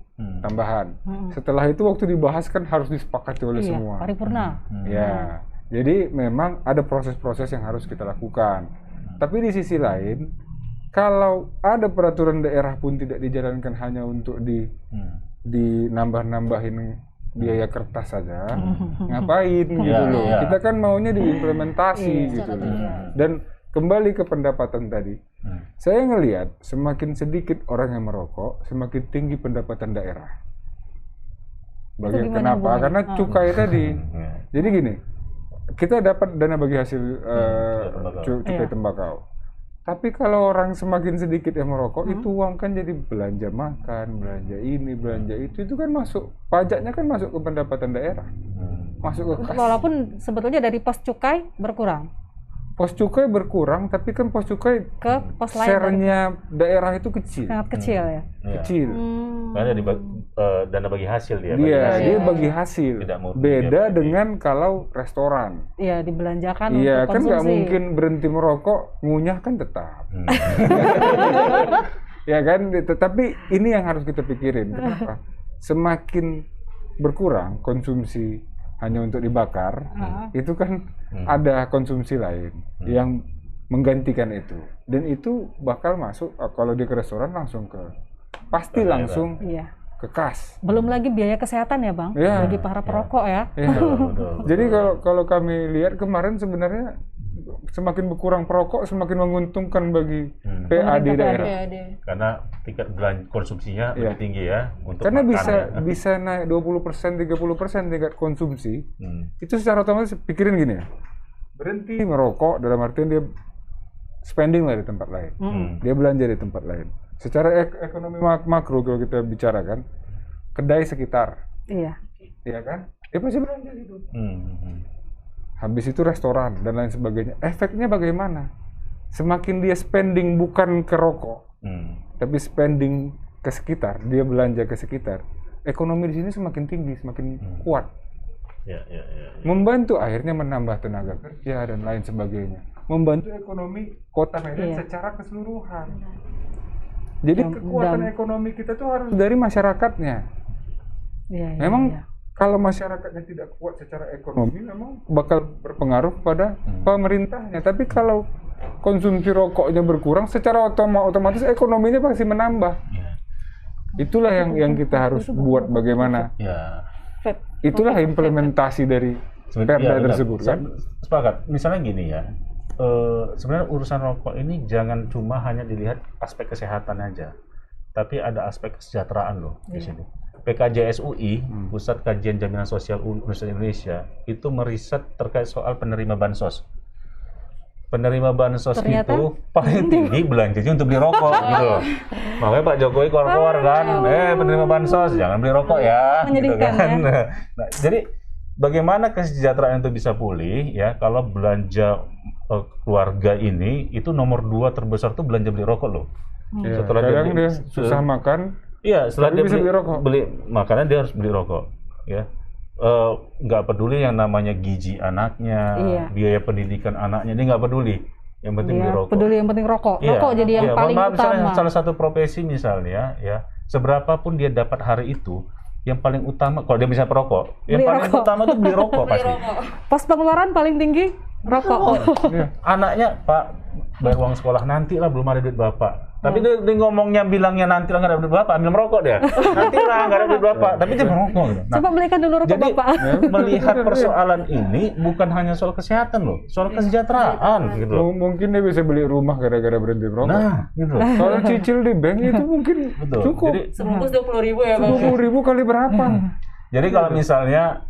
tambahan. Setelah itu waktu dibahas kan harus disepakati oleh Iya, semua. paripurna. Ya, jadi memang ada proses-proses yang harus kita lakukan. Tapi di sisi lain, kalau ada peraturan daerah pun tidak dijalankan hanya untuk dinambah-nambahin biaya kertas saja, ngapain gitu Iya, loh. iya. Kita kan maunya diimplementasi Iya, gitu secara loh. tegas. Dan kembali ke pendapatan tadi, saya ngelihat semakin sedikit orang yang merokok, semakin tinggi pendapatan daerah. gimana Kenapa? hubungannya? Karena cukai tadi. Iya. Jadi gini, kita dapat dana bagi hasil tembakau. cukai Iya. tembakau. Tapi kalau orang semakin sedikit yang merokok, itu uang kan jadi belanja makan, belanja ini, belanja itu kan masuk, pajaknya kan masuk ke pendapatan daerah, masuk ke kas. Walaupun sebetulnya dari pos cukai berkurang Pos cukai berkurang, tapi kan pos cukai ke pos lain dari- share-nya daerah itu kecil, sangat kecil ya. Iya. kecil. Karena dana bagi hasil dia. Dia bagi hasil. Tidak murni Beda dia bagi. dengan kalau restoran. Iya, dibelanjakan Iya, untuk kan nggak konsumsi. mungkin berhenti merokok, ngunyah kan tetap. Ya kan, tetapi ini yang harus kita pikirin. Kenapa? Semakin berkurang konsumsi hanya untuk dibakar, itu kan ada konsumsi lain yang menggantikan itu. Dan itu bakal masuk, kalau dia ke restoran langsung pasti langsung Iya. ke kas. Belum lagi biaya kesehatan ya Bang, Iya. bagi para perokok ya. Ya. Betul. Jadi kalau kami lihat kemarin sebenarnya semakin berkurang perokok semakin menguntungkan bagi PAD daerah. PAD. Karena tingkat konsumsinya Iya. lebih tinggi ya untuk Karena makan ya. bisa naik 20%, 30% tingkat konsumsi. Hmm. Itu secara otomatis pikirin gini ya. Berhenti merokok dalam artian dia spending lah di tempat lain. Dia belanja di tempat lain. Secara ekonomi makro kalau kita bicarakan, kedai sekitar, Iya. ya kan? Dia pasti belanja gitu. Hmm. Habis itu restoran dan lain sebagainya. Efeknya bagaimana? Semakin dia spending bukan ke rokok, tapi spending ke sekitar, dia belanja ke sekitar. Ekonomi di sini semakin tinggi, semakin kuat. Ya. Membantu akhirnya menambah tenaga kerja dan lain sebagainya. Membantu ekonomi Kota Medan Iya. secara keseluruhan. Jadi kekuatan dan- ekonomi kita tuh harus dari masyarakatnya. Iya, iya, Memang iya. kalau masyarakatnya tidak kuat secara ekonomi, memang bakal berpengaruh pada pemerintahnya. Tapi kalau konsumsi rokoknya berkurang, secara otomatis ekonominya pasti menambah. Itulah yang kita harus buat bagaimana. Ya. Itulah implementasi dari perda Iya, benar. tersebut kan. Sepakat. Misalnya gini ya. Sebenarnya urusan rokok ini jangan cuma hanya dilihat aspek kesehatan aja, tapi ada aspek kesejahteraan loh di sini. PKJS UI, Pusat Kajian Jaminan Sosial Universitas Indonesia, itu meriset terkait soal penerima bansos. Penerima bansos Ternyata? itu paling tinggi belanjanya untuk beli rokok gitu loh. Makanya Pak Jokowi keluar-keluar kan, penerima bansos jangan beli rokok ya, gitu Menyedihkan, kan. ya. Nah, jadi bagaimana kesejahteraan itu bisa pulih ya kalau belanja keluarga ini itu nomor 2 terbesar tuh belanja beli rokok loh. Ya, Setelah kadang beli- dia susah makan, Iya, setelah Tapi dia bisa beli rokok. Makanya dia harus beli rokok, ya. Nggak peduli yang namanya gizi anaknya, Iya. biaya pendidikan anaknya, dia nggak peduli. Yang penting beli Dia rokok. peduli yang penting rokok. Iya, Rokok jadi yang iya, paling misalnya utama. salah satu profesi misalnya, ya, seberapapun dia dapat hari itu, yang paling utama kalau dia bisa perokok, yang Beli paling rokok. utama tuh beli rokok Beli pasti. rokok. Pos pengeluaran paling tinggi rokok. Iya. Anaknya, Pak, bayar uang sekolah nanti lah, belum ada duit bapak. Tapi dia ngomongnya bilangnya nanti lah nggak ada duit bapak, ambil merokok dia. Nanti lah nggak ada duit bapak, tapi dia merokok gitu. Nah, Coba belikan dulu rokok jadi Bapak. melihat persoalan ini bukan hanya soal kesehatan loh, soal kesejahteraan gitu loh. Mungkin dia bisa beli rumah gara-gara berhenti merokok. Nah, gitu loh. Kalau cicil di bank itu mungkin Betul. cukup. Jadi, Sebungkus 20.000 ya Bang. 20.000 kali berapa? jadi kalau misalnya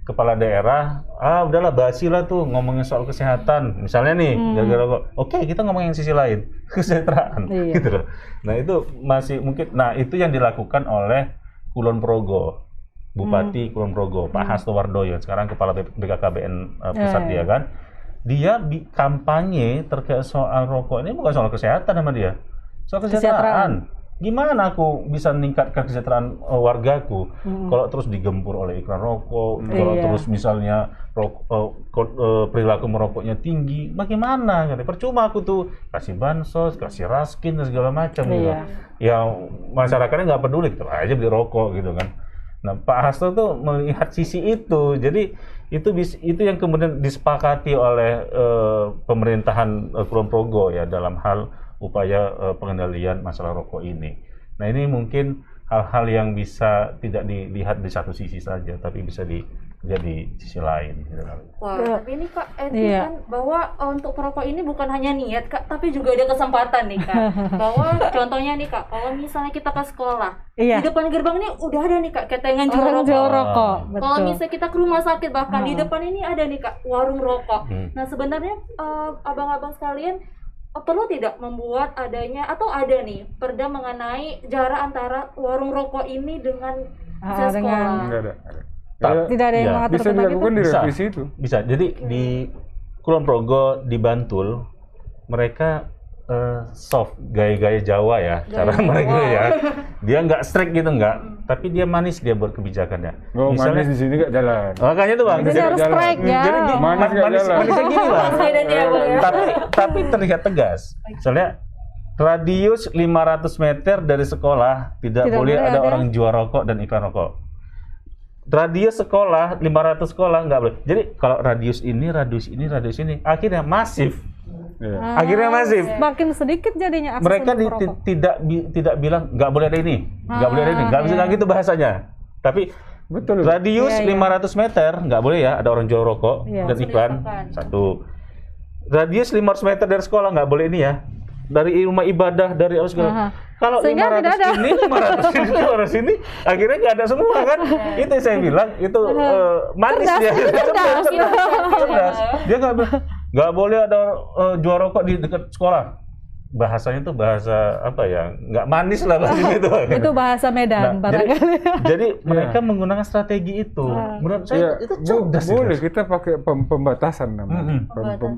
kepala daerah, udahlah basi lah tuh ngomongin soal kesehatan. Misalnya nih, gara-gara rokok. Oke, kita ngomongin sisi lain, kesejahteraan, Iya. gitu loh. Nah itu masih mungkin, nah itu yang dilakukan oleh Kulon Progo, Bupati Kulon Progo, Pak Hasto Wardoyo, sekarang kepala BKKBN pusat dia kan. Dia kampanye terkait soal rokok ini bukan soal kesehatan sama dia, soal kesejahteraan. Gimana aku bisa meningkatkan kesejahteraan wargaku kalau terus digempur oleh iklan rokok, kalau Iya. terus misalnya perilaku merokoknya tinggi, bagaimana? Percuma aku tuh kasih bansos, kasih raskin dan segala macam gitu. Iya. Ya masyarakatnya nggak peduli, gitu aja beli rokok gitu kan. Nah Pak Hasto tuh melihat sisi itu, jadi itu yang kemudian disepakati oleh pemerintahan Kulon Progo ya dalam hal upaya pengendalian masalah rokok ini. Nah ini mungkin hal-hal yang bisa tidak dilihat di satu sisi saja, tapi bisa jadi sisi lain. Gitu. Wah, tapi ini Kak Edi Iya. kan bahwa untuk perokok ini bukan hanya niat Kak, tapi juga ada kesempatan nih Kak. Bahwa contohnya nih Kak, kalau misalnya kita ke sekolah, Iya. di depan gerbang ini udah ada nih Kak ketengan jual Orang rokok. jual rokok, Kalau betul. misalnya kita ke rumah sakit bahkan di depan ini ada nih Kak warung rokok. Nah sebenarnya abang-abang sekalian perlu tidak membuat adanya atau ada nih perda mengenai jarak antara warung rokok ini dengan dengan- sekolah. Enggak ada. Tidak ada yang Iya. mengatur Bisa tentang itu. dilakukan di Bisa. revisi itu. Bisa. Jadi di Kulon Progo, di Bantul, mereka soft, gaya-gaya Jawa ya, cara mereka ya. Dia nggak strict gitu nggak, tapi dia manis dia buat kebijakannya. Oh, manis di sini nggak jalan. Makanya tuh bang. Jadi harus jalan. strike ya. Jadi Manis nggak jalan. manisnya gini lah. Beda dia Bang ya. tapi terlihat tegas. Soalnya radius 500 meter dari sekolah tidak Tidak boleh boleh ada ada orang jual rokok dan iklan rokok. Radius sekolah 500 sekolah nggak boleh. Jadi kalau radius ini, akhirnya masif. Iya. Akhirnya masif. Semakin sedikit jadinya akses Mereka untuk merokok. tidak bilang nggak boleh ada ini, nggak boleh ada ini, nggak bisa iya. gitu bahasanya. Tapi Betul. radius Iya, iya. 500 meter nggak boleh ya ada orang jual rokok Iya. dan iklan. Disediakan. Satu. Radius 500 meter dari sekolah nggak boleh ini ya. Dari rumah ibadah, dari apa segala. Aha. Kalau Sehingga 500 tidak ada. ini, 500 ini, akhirnya nggak ada semua kan? Itu yang saya bilang itu manis dia. Cerdas. Dia nggak boleh ada jual rokok di dekat sekolah. Bahasanya tuh bahasa apa ya? Nggak manis lah bahasa itu. Itu bahasa Medan Nah, jadi, barangkali. jadi mereka menggunakan strategi itu. Menurut saya Iya, itu cerdas. boleh itu. kita pakai pembatasan namanya.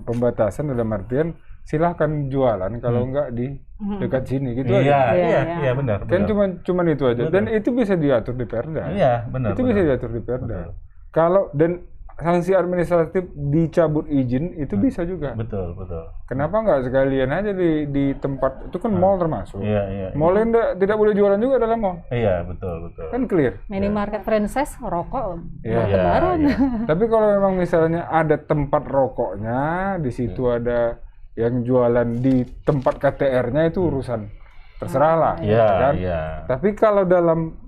Pembatasan dalam artian silahkan jualan kalau enggak di dekat sini gitu Iya, aja. Iya, iya, benar. Kan benar. cuman itu aja. Dan itu bisa diatur di Perda. Iya, benar. Itu benar. bisa diatur di Perda. Kalau dan sanksi administratif dicabut izin itu bisa juga. Betul, betul. Kenapa nggak sekalian aja di tempat itu kan mall termasuk. Iya, iya. Mall tidak boleh jualan juga dalam mall. Iya, betul, betul. Kan clear. Minimarket franchise rokok. Iya. Lebaran. Iya. Tapi kalau memang misalnya ada tempat rokoknya, di situ ada yang jualan di tempat KTR-nya itu urusan terserah lah, Iya, kan? iya. Tapi kalau dalam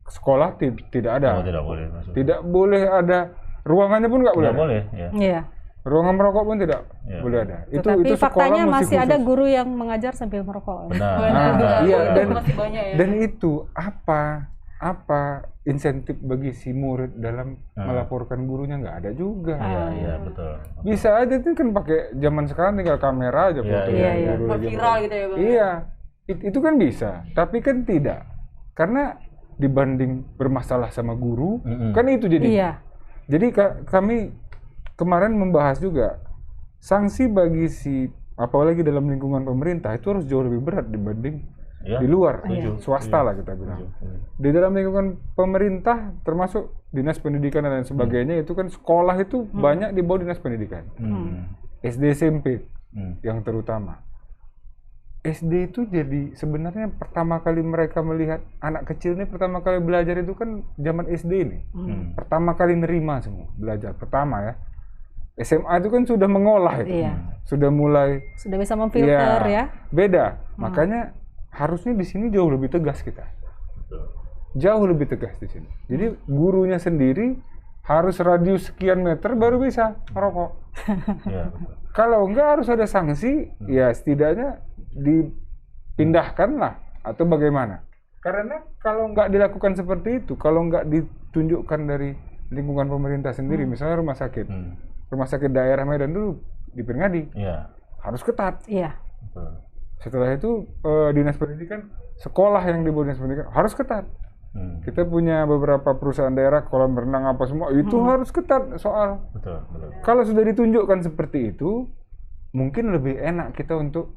sekolah tidak ada, Oh, tidak boleh masuk. tidak boleh ada, ruangannya pun nggak boleh. Tidak ada. boleh, ya. Iya. Ruangan merokok pun tidak Iya. boleh ada. Tetapi Itu sekolah faktanya mesti masih ada khusus. guru yang mengajar sambil merokok. Benar. Nah, iya, dan masih banyak ya. dan itu apa insentif bagi si murid dalam melaporkan gurunya nggak ada juga. Iya, iya, betul. Bisa aja tuh kan pakai zaman sekarang tinggal kamera aja Iya, foto iya, yang iya. guru Buat aja viral merokok. gitu ya Bang. Iya, itu kan bisa, tapi kan tidak, karena dibanding bermasalah sama guru, kan itu jadi. Iya. Jadi kami kemarin membahas juga sanksi bagi si apalagi dalam lingkungan pemerintah itu harus jauh lebih berat dibanding Iya. di luar, Setuju. swasta lah kita bilang. Di dalam lingkungan pemerintah termasuk dinas pendidikan dan lain sebagainya itu kan sekolah itu banyak di bawah dinas pendidikan, SD SMP yang terutama. SD itu jadi sebenarnya pertama kali mereka melihat anak kecil ini pertama kali belajar itu kan zaman SD ini. Pertama kali nerima semua belajar pertama ya. SMA itu kan sudah mengolah itu. Iya. Sudah mulai Sudah bisa memfilter ya. beda. Makanya harusnya di sini jauh lebih tegas kita. Jauh lebih tegas di sini. Jadi gurunya sendiri harus radius sekian meter baru bisa ngerokok. Ya. Kalau enggak harus ada sanksi, ya setidaknya dipindahkan lah atau bagaimana. Karena kalau enggak dilakukan seperti itu, kalau enggak ditunjukkan dari lingkungan pemerintah sendiri, misalnya rumah sakit daerah Medan dulu di Pringadi, harus ketat. Iya. Betul. Setelah itu dinas pendidikan, sekolah yang di bawah dinas pendidikan harus ketat. Kita punya beberapa perusahaan daerah kolam renang apa semua itu harus ketat soal. Betul. Kalau sudah ditunjukkan seperti itu, mungkin lebih enak kita untuk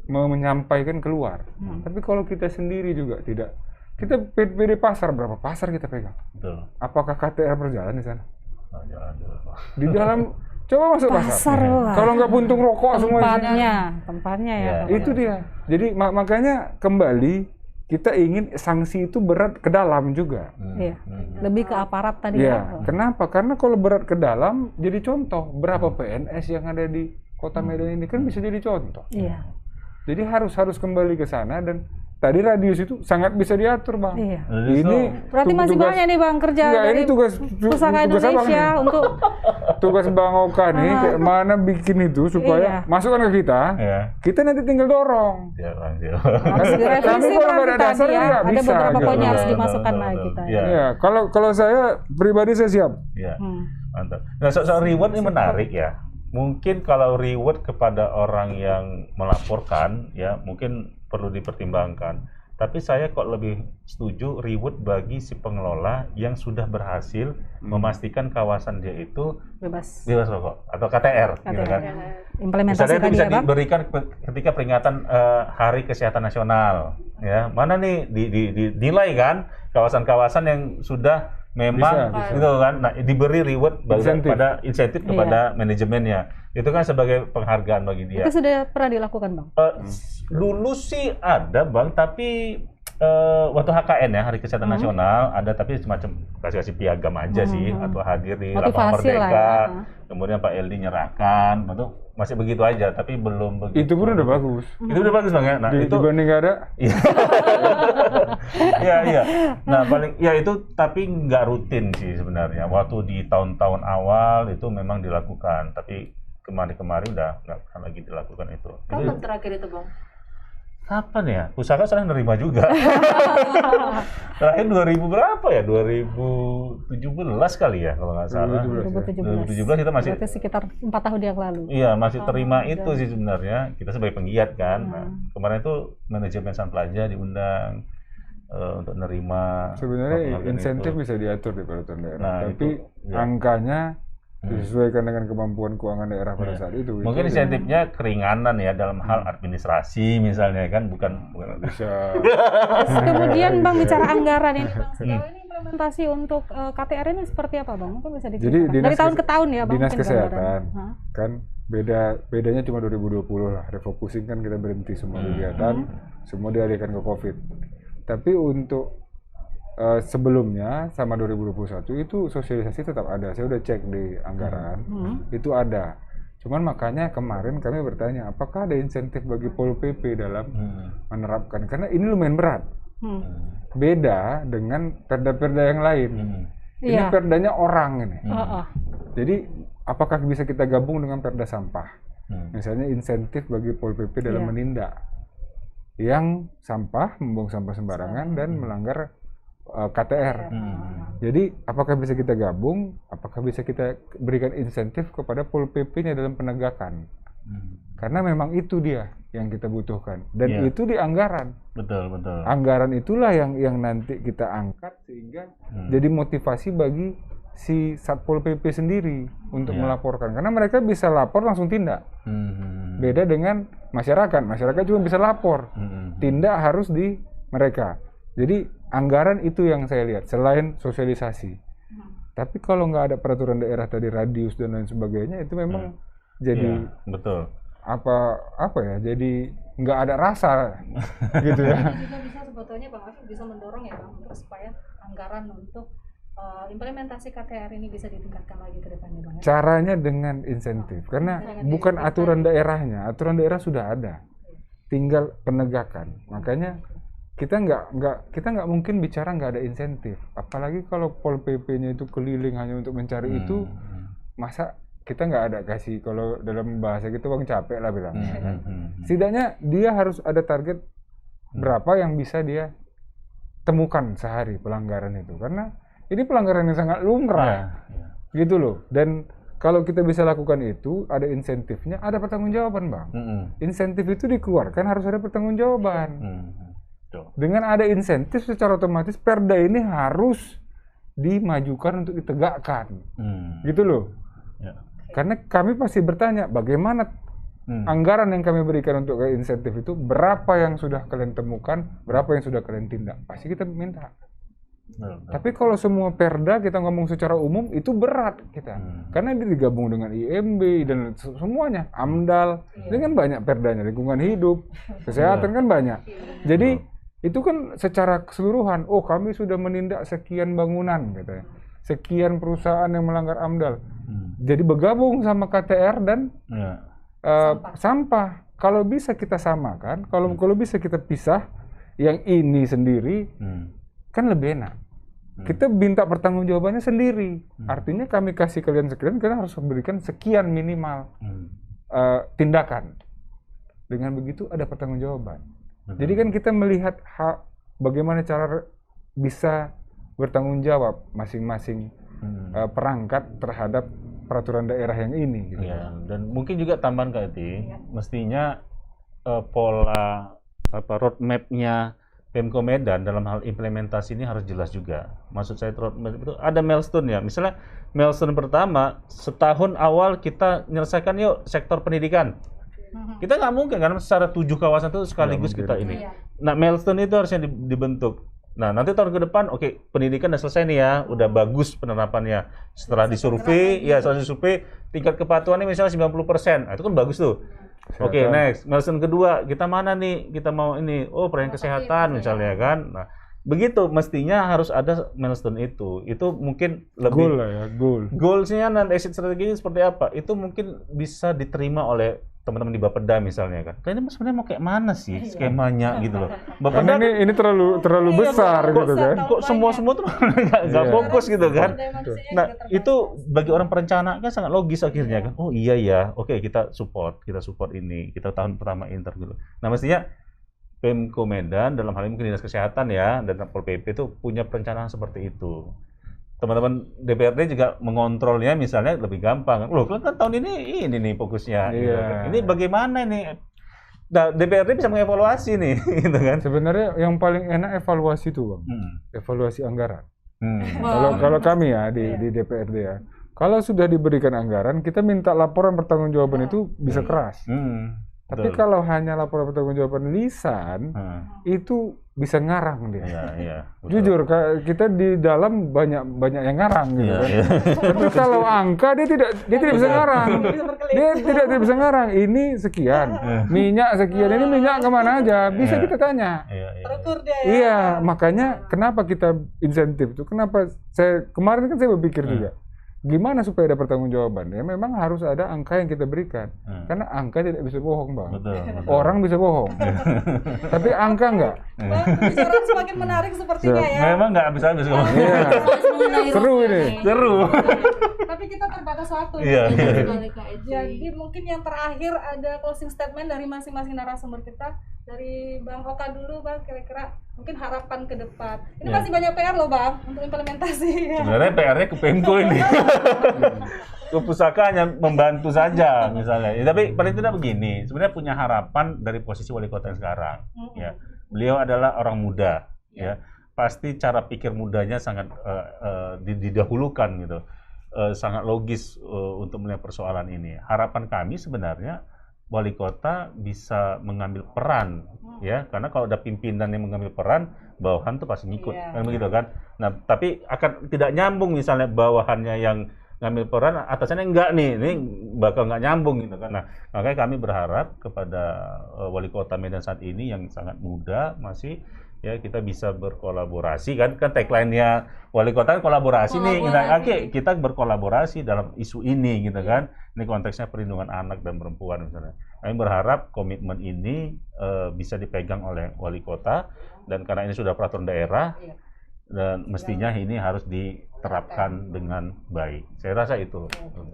menyampaikan keluar. Tapi kalau kita sendiri juga tidak, kita PD pasar berapa pasar kita pegang? Betul. Apakah KTR berjalan di sana? Oh, jangan dulu. Di dalam coba masuk pasar. Wah. Kalau nggak puntung rokok semua isinya. Tempatnya ya. Iya. Itu dia. Jadi makanya kembali kita ingin sanksi itu berat ke dalam juga. Iya. Lebih ke aparat tadi Ya, kenapa? Karena kalau berat ke dalam jadi contoh. Berapa PNS yang ada di Kota Medan ini kan bisa jadi contoh. Iya. Jadi harus kembali ke sana dan tadi radius itu sangat bisa diatur, Bang. Iya. Ini Berarti masih tugas- banyak nih Bang kerja Enggak, dari ini tugas Pusaka tugas abang Indonesia nih. untuk Tugas Bang Oka nih, kayak mana bikin itu supaya Iya. masukkan ke kita. Ya. Kita nanti tinggal dorong. Ya, lanjut. harus Kami direvisi kalau nggak ada berarti dasar tadi ya. nggak Ada bisa, beberapa gitu. poin yang harus Betul, dimasukkan betul, lagi betul. tadi. Iya. Ya, kalau saya pribadi saya siap. Ya. Hmm. Mantap. Nah, soal reward ini menarik ya. Mungkin kalau reward kepada orang yang melaporkan, ya mungkin perlu dipertimbangkan. Tapi saya kok lebih setuju reward bagi si pengelola yang sudah berhasil memastikan kawasan dia itu Bebas. bebas rokok atau KTR, gitu kan. Implementasi Misalnya itu tadi bisa ya Bang. diberikan ketika peringatan Hari Kesehatan Nasional, ya mana nih dinilai kan kawasan-kawasan yang sudah memang Bisa. gitu kan, nah, diberi reward Insentif. pada insentif kepada manajemennya, itu kan sebagai penghargaan bagi dia. Itu sudah pernah dilakukan Bang. Dulu sih ada Bang, tapi waktu HKN ya Hari Kesehatan Nasional ada, tapi semacam kasih piagam aja sih, atau hadir di lapangan Motivasi lah Merdeka, ya. kemudian Pak LD nyerahkan, itu masih begitu aja, tapi belum begitu. Itu pun udah bagus. Itu udah bagus Bang ya. Nah, itu Dibanding nggak ada. Iya. Iya. Nah, paling ya itu tapi nggak rutin sih sebenarnya. Waktu di tahun-tahun awal itu memang dilakukan, tapi kemarin-kemarin udah nggak akan lagi dilakukan itu. Kapan terakhir itu, Bang? Kapan ya? Pusaka saya nerima juga. Terakhir 2000 berapa ya? 2017 kali ya kalau nggak salah. 2017 kita masih Berarti sekitar 4 tahun yang lalu. iya masih terima itu sih sebenarnya. Kita sebagai penggiat kan. Nah, kemarin itu manajemen Sang Plaza diundang untuk nerima. Sebenarnya penghargaan insentif itu. bisa diatur di peraturan daerah, Nah, tapi itu, ya. angkanya disesuaikan dengan kemampuan keuangan daerah pada saat itu. Mungkin itu insentifnya keringanan ya dalam hal administrasi misalnya kan, bukan bisa. Kemudian Bang bicara anggaran ini Bang, sejauh ini implementasi untuk KTR ini seperti apa Bang? Mungkin bisa Jadi diceritakan. Dari tahun ke tahun ya Bang. Dinas mungkin Kesehatan gambaran. Hah? kan bedanya cuma 2020 lah, refocusing kan kita berhenti semua kegiatan, semua dialihkan ke COVID. Tapi untuk sebelumnya sama 2021 itu sosialisasi tetap ada. Saya udah cek di anggaran, itu ada. Cuman makanya kemarin kami bertanya, apakah ada insentif bagi Pol PP dalam menerapkan? Karena ini lumayan berat. Beda dengan perda-perda yang lain. Ini Iya. perdanya orang ini. Heeh. Jadi apakah bisa kita gabung dengan perda sampah? Misalnya insentif bagi Pol PP dalam menindak yang sampah, membuang sampah sembarangan dan melanggar KTR. Jadi apakah bisa kita gabung? Apakah bisa kita berikan insentif kepada Pol PP-nya dalam penegakan? Karena memang itu dia yang kita butuhkan dan itu di anggaran. betul. Anggaran itulah yang nanti kita angkat sehingga jadi motivasi bagi si Satpol PP sendiri untuk melaporkan, karena mereka bisa lapor langsung tindak. Beda dengan masyarakat cuma bisa lapor, tindak harus di mereka. Jadi anggaran itu yang saya lihat selain sosialisasi. Tapi kalau nggak ada peraturan daerah tadi, radius dan lain sebagainya, itu memang jadi betul. apa ya, jadi nggak ada rasa gitu ya. Ini juga bisa sebetulnya Bang Afif bisa mendorong ya Bang untuk supaya anggaran untuk implementasi KTR ini bisa ditingkatkan lagi ke depannya Bang. Caranya dengan insentif, karena bukan aturan daerahnya, aturan daerah sudah ada, tinggal penegakan. Makanya kita nggak mungkin bicara nggak ada insentif, apalagi kalau Pol PP-nya itu keliling hanya untuk mencari itu, masa kita nggak ada kasih, kalau dalam bahasa gitu Bang capek lah bilang. Kan? Setidaknya dia harus ada target berapa yang bisa dia temukan sehari pelanggaran itu, karena ini pelanggaran yang sangat lumrah, gitu loh. Dan kalau kita bisa lakukan itu, ada insentifnya, ada pertanggungjawaban Bang. Insentif itu dikeluarkan harus ada pertanggungjawaban. Dengan ada insentif, secara otomatis perda ini harus dimajukan untuk ditegakkan, gitu loh. Karena kami pasti bertanya, bagaimana anggaran yang kami berikan untuk insentif itu, berapa yang sudah kalian temukan, berapa yang sudah kalian tindak, pasti kita minta. Tapi kalau semua perda kita ngomong secara umum itu berat kita, karena ini digabung dengan IMB dan semuanya, AMDAL, ini kan banyak perdanya, lingkungan hidup, kesehatan kan banyak. Jadi itu kan secara keseluruhan, oh kami sudah menindak sekian bangunan, katanya, sekian perusahaan yang melanggar AMDAL. Jadi bergabung sama KTR dan sampah. Kalau bisa kita samakan, kalau bisa kita pisah, yang ini sendiri. Kan lebih enak. Kita minta pertanggungjawabannya sendiri. Artinya kami kasih kalian sekian, kalian harus memberikan sekian minimal tindakan. Dengan begitu ada pertanggungjawaban. Jadi kan kita melihat bagaimana cara bisa bertanggung jawab masing-masing perangkat terhadap peraturan daerah yang ini. Gitu. Ya, dan mungkin juga tambahan Kak Eti, mestinya pola roadmap-nya Pemko Medan dalam hal implementasi ini harus jelas juga. Maksud saya roadmap itu ada milestone ya. Misalnya milestone pertama, setahun awal kita menyelesaikan yuk sektor pendidikan. Kita nggak mungkin kan secara 7 kawasan itu sekaligus kita ini. Nah milestone itu harusnya dibentuk. Nah nanti tahun ke depan, oke, pendidikan udah selesai nih ya, udah bagus penerapannya. Setelah disurvei, tingkat kepatuhannya misalnya 90%. Nah, itu kan bagus tuh. Oke, next. Milestone kedua, kita mana nih? Kita mau ini, pelayanan kesehatan misalnya kan. Nah, begitu mestinya harus ada milestone itu. Itu mungkin lebih goal lah ya, goals-nya dan exit strateginya seperti apa? Itu mungkin bisa diterima oleh teman-teman di Bapeda misalnya kan. Kalian sebenarnya mau kayak mana sih skemanya gitu loh. Bapeda ini terlalu besar gitu kan. Kok semua tuh nggak fokus gitu kan. Nah, itu bagi orang perencana kan sangat logis akhirnya kan. Oh iya ya, oke kita support ini. Kita tahun pertama inter gitu. Nah, mestinya Pemko Medan dalam hal ini mungkin Dinas Kesehatan ya dan Pol PP itu punya perencanaan seperti itu. Teman-teman DPRD juga mengontrolnya misalnya lebih gampang. Loh, kan tahun ini nih fokusnya. Gitu. Ini bagaimana ini? Nah, DPRD bisa mengevaluasi nih, gitu kan? Sebenarnya yang paling enak evaluasi itu, Bang. Evaluasi anggaran. Kalau kami ya di DPRD ya, kalau sudah diberikan anggaran, kita minta laporan pertanggungjawaban itu bisa keras. Tapi kalau hanya laporan pertanggungjawaban lisan, itu bisa ngarang dia. Jujur, kita di dalam banyak yang ngarang gitu kan. Tapi kalau angka dia tidak bisa ngarang. Dia tidak bisa ngarang. Ini sekian, minyak sekian. Ini minyak kemana aja? Bisa kita tanya. Terukur dia ya. Iya, makanya kenapa kita insentif itu? Kenapa kemarin kan saya berpikir juga. Gimana supaya ada pertanggungjawaban? Ya memang harus ada angka yang kita berikan. Karena angka tidak bisa bohong, Bang. Betul. Orang bisa bohong. Tapi angka enggak. Bang, bicara semakin menarik sepertinya ya. Memang nggak habis-habis kalau. Seru ini. Seru. Tapi kita terbatas waktu. Iya. Jadi mungkin yang terakhir ada closing statement dari masing-masing narasumber kita. Dari Bang Oka dulu, Bang, kira-kira mungkin harapan ke depan. Ini masih banyak PR loh, Bang, untuk implementasi. Sebenarnya PR-nya ke Pemko ini. Ke pusaka hanya membantu saja misalnya. Ya, tapi paling tidak begini, sebenarnya punya harapan dari posisi wali kota yang sekarang. Ya, beliau adalah orang muda. Ya, pasti cara pikir mudanya sangat didahulukan gitu. Sangat logis untuk melihat persoalan ini. Harapan kami sebenarnya wali kota bisa mengambil peran, ya, karena kalau ada pimpinan yang mengambil peran, bawahan tuh pasti ngikut, kan begitu kan. Nah, tapi akan tidak nyambung misalnya bawahannya yang ngambil peran, atasannya enggak nih, ini bakal nggak nyambung gitu kan. Nah, makanya kami berharap kepada wali kota Medan saat ini yang sangat muda masih, ya kita bisa berkolaborasi kan tagline-nya wali kota kan kolaborasi nih, oke kita berkolaborasi dalam isu ini gitu kan. Ini konteksnya perlindungan anak dan perempuan misalnya. Kami berharap komitmen ini bisa dipegang oleh wali kota, dan karena ini sudah peraturan daerah dan mestinya ini harus diterapkan dengan baik. Saya rasa itu.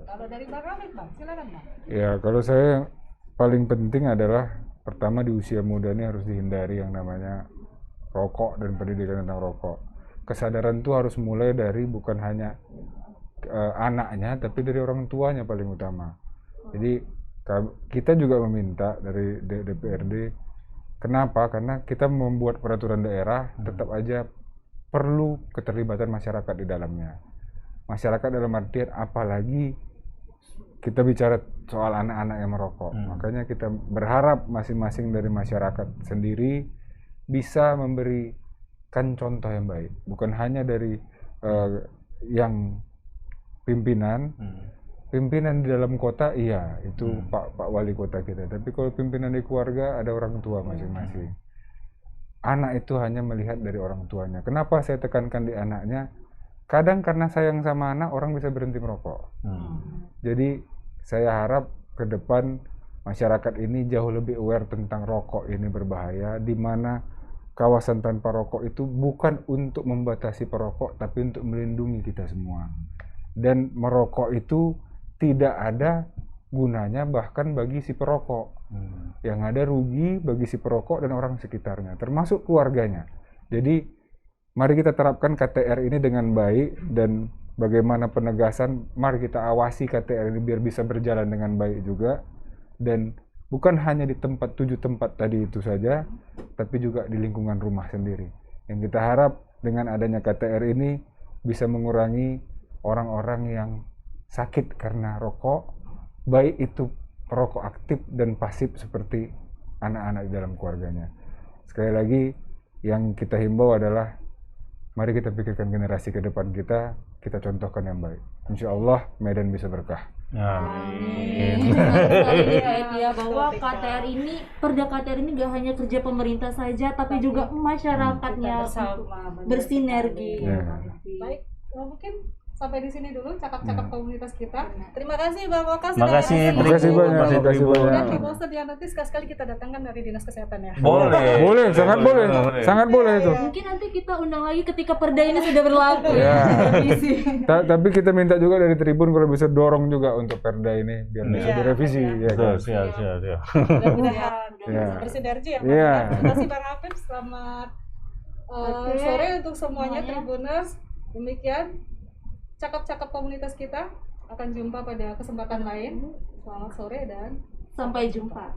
Kalau dari Bang Rafiq, Bang, silakan Bang. Ya, kalau saya paling penting adalah pertama di usia muda ini harus dihindari yang namanya rokok dan pendidikan tentang rokok. Kesadaran itu harus mulai dari bukan hanya anaknya, tapi dari orang tuanya paling utama. Jadi kita juga meminta dari DPRD, kenapa? Karena kita membuat peraturan daerah, tetap aja perlu keterlibatan masyarakat di dalamnya. Masyarakat dalam artian apalagi kita bicara soal anak-anak yang merokok. Makanya kita berharap masing-masing dari masyarakat sendiri bisa memberikan contoh yang baik, bukan hanya dari yang pimpinan di dalam kota, iya itu Pak Wali Kota kita, tapi kalau pimpinan di keluarga ada orang tua masing-masing. Anak itu hanya melihat dari orang tuanya. Kenapa saya tekankan di anaknya? Kadang karena sayang sama anak, orang bisa berhenti merokok. Jadi saya harap ke depan masyarakat ini jauh lebih aware tentang rokok ini berbahaya, di mana kawasan tanpa rokok itu bukan untuk membatasi perokok, tapi untuk melindungi kita semua. Dan merokok itu tidak ada gunanya bahkan bagi si perokok. Yang ada rugi bagi si perokok dan orang sekitarnya, termasuk keluarganya. Jadi mari kita terapkan KTR ini dengan baik, dan bagaimana penegasan, mari kita awasi KTR ini biar bisa berjalan dengan baik juga. Dan bukan hanya di 7 tempat tadi itu saja, tapi juga di lingkungan rumah sendiri. Yang kita harap dengan adanya KTR ini bisa mengurangi orang-orang yang sakit karena rokok, baik itu perokok aktif dan pasif seperti anak-anak di dalam keluarganya. Sekali lagi, yang kita himbau adalah mari kita pikirkan generasi ke depan kita contohkan yang baik. Insya Allah Medan bisa berkah. Amin. Ya, bahwa KTR ini, Perda KTR ini gak hanya kerja pemerintah saja, tapi juga masyarakatnya bersinergi. Baik, mungkin sampai di sini dulu cakap-cakap komunitas kita. Terima kasih Bang Oka. Terima kasih banyak. Dan Ibu Ustadz yang nanti sekali kita datangkan dari Dinas Kesehatan ya. Boleh, sangat boleh itu. Mungkin nanti kita undang lagi ketika perda ini sudah berlaku. Ya. Tapi kita minta juga dari Tribun kalau bisa dorong juga untuk perda ini biar bisa direvisi. Ya, kan? Siap. Mudah-mudahan bersinergi ya. Terima kasih Bang Afif. Selamat sore untuk semuanya Tribuners. Demikian cakap-cakap komunitas kita, akan jumpa pada kesempatan lain. Selamat sore dan sampai jumpa.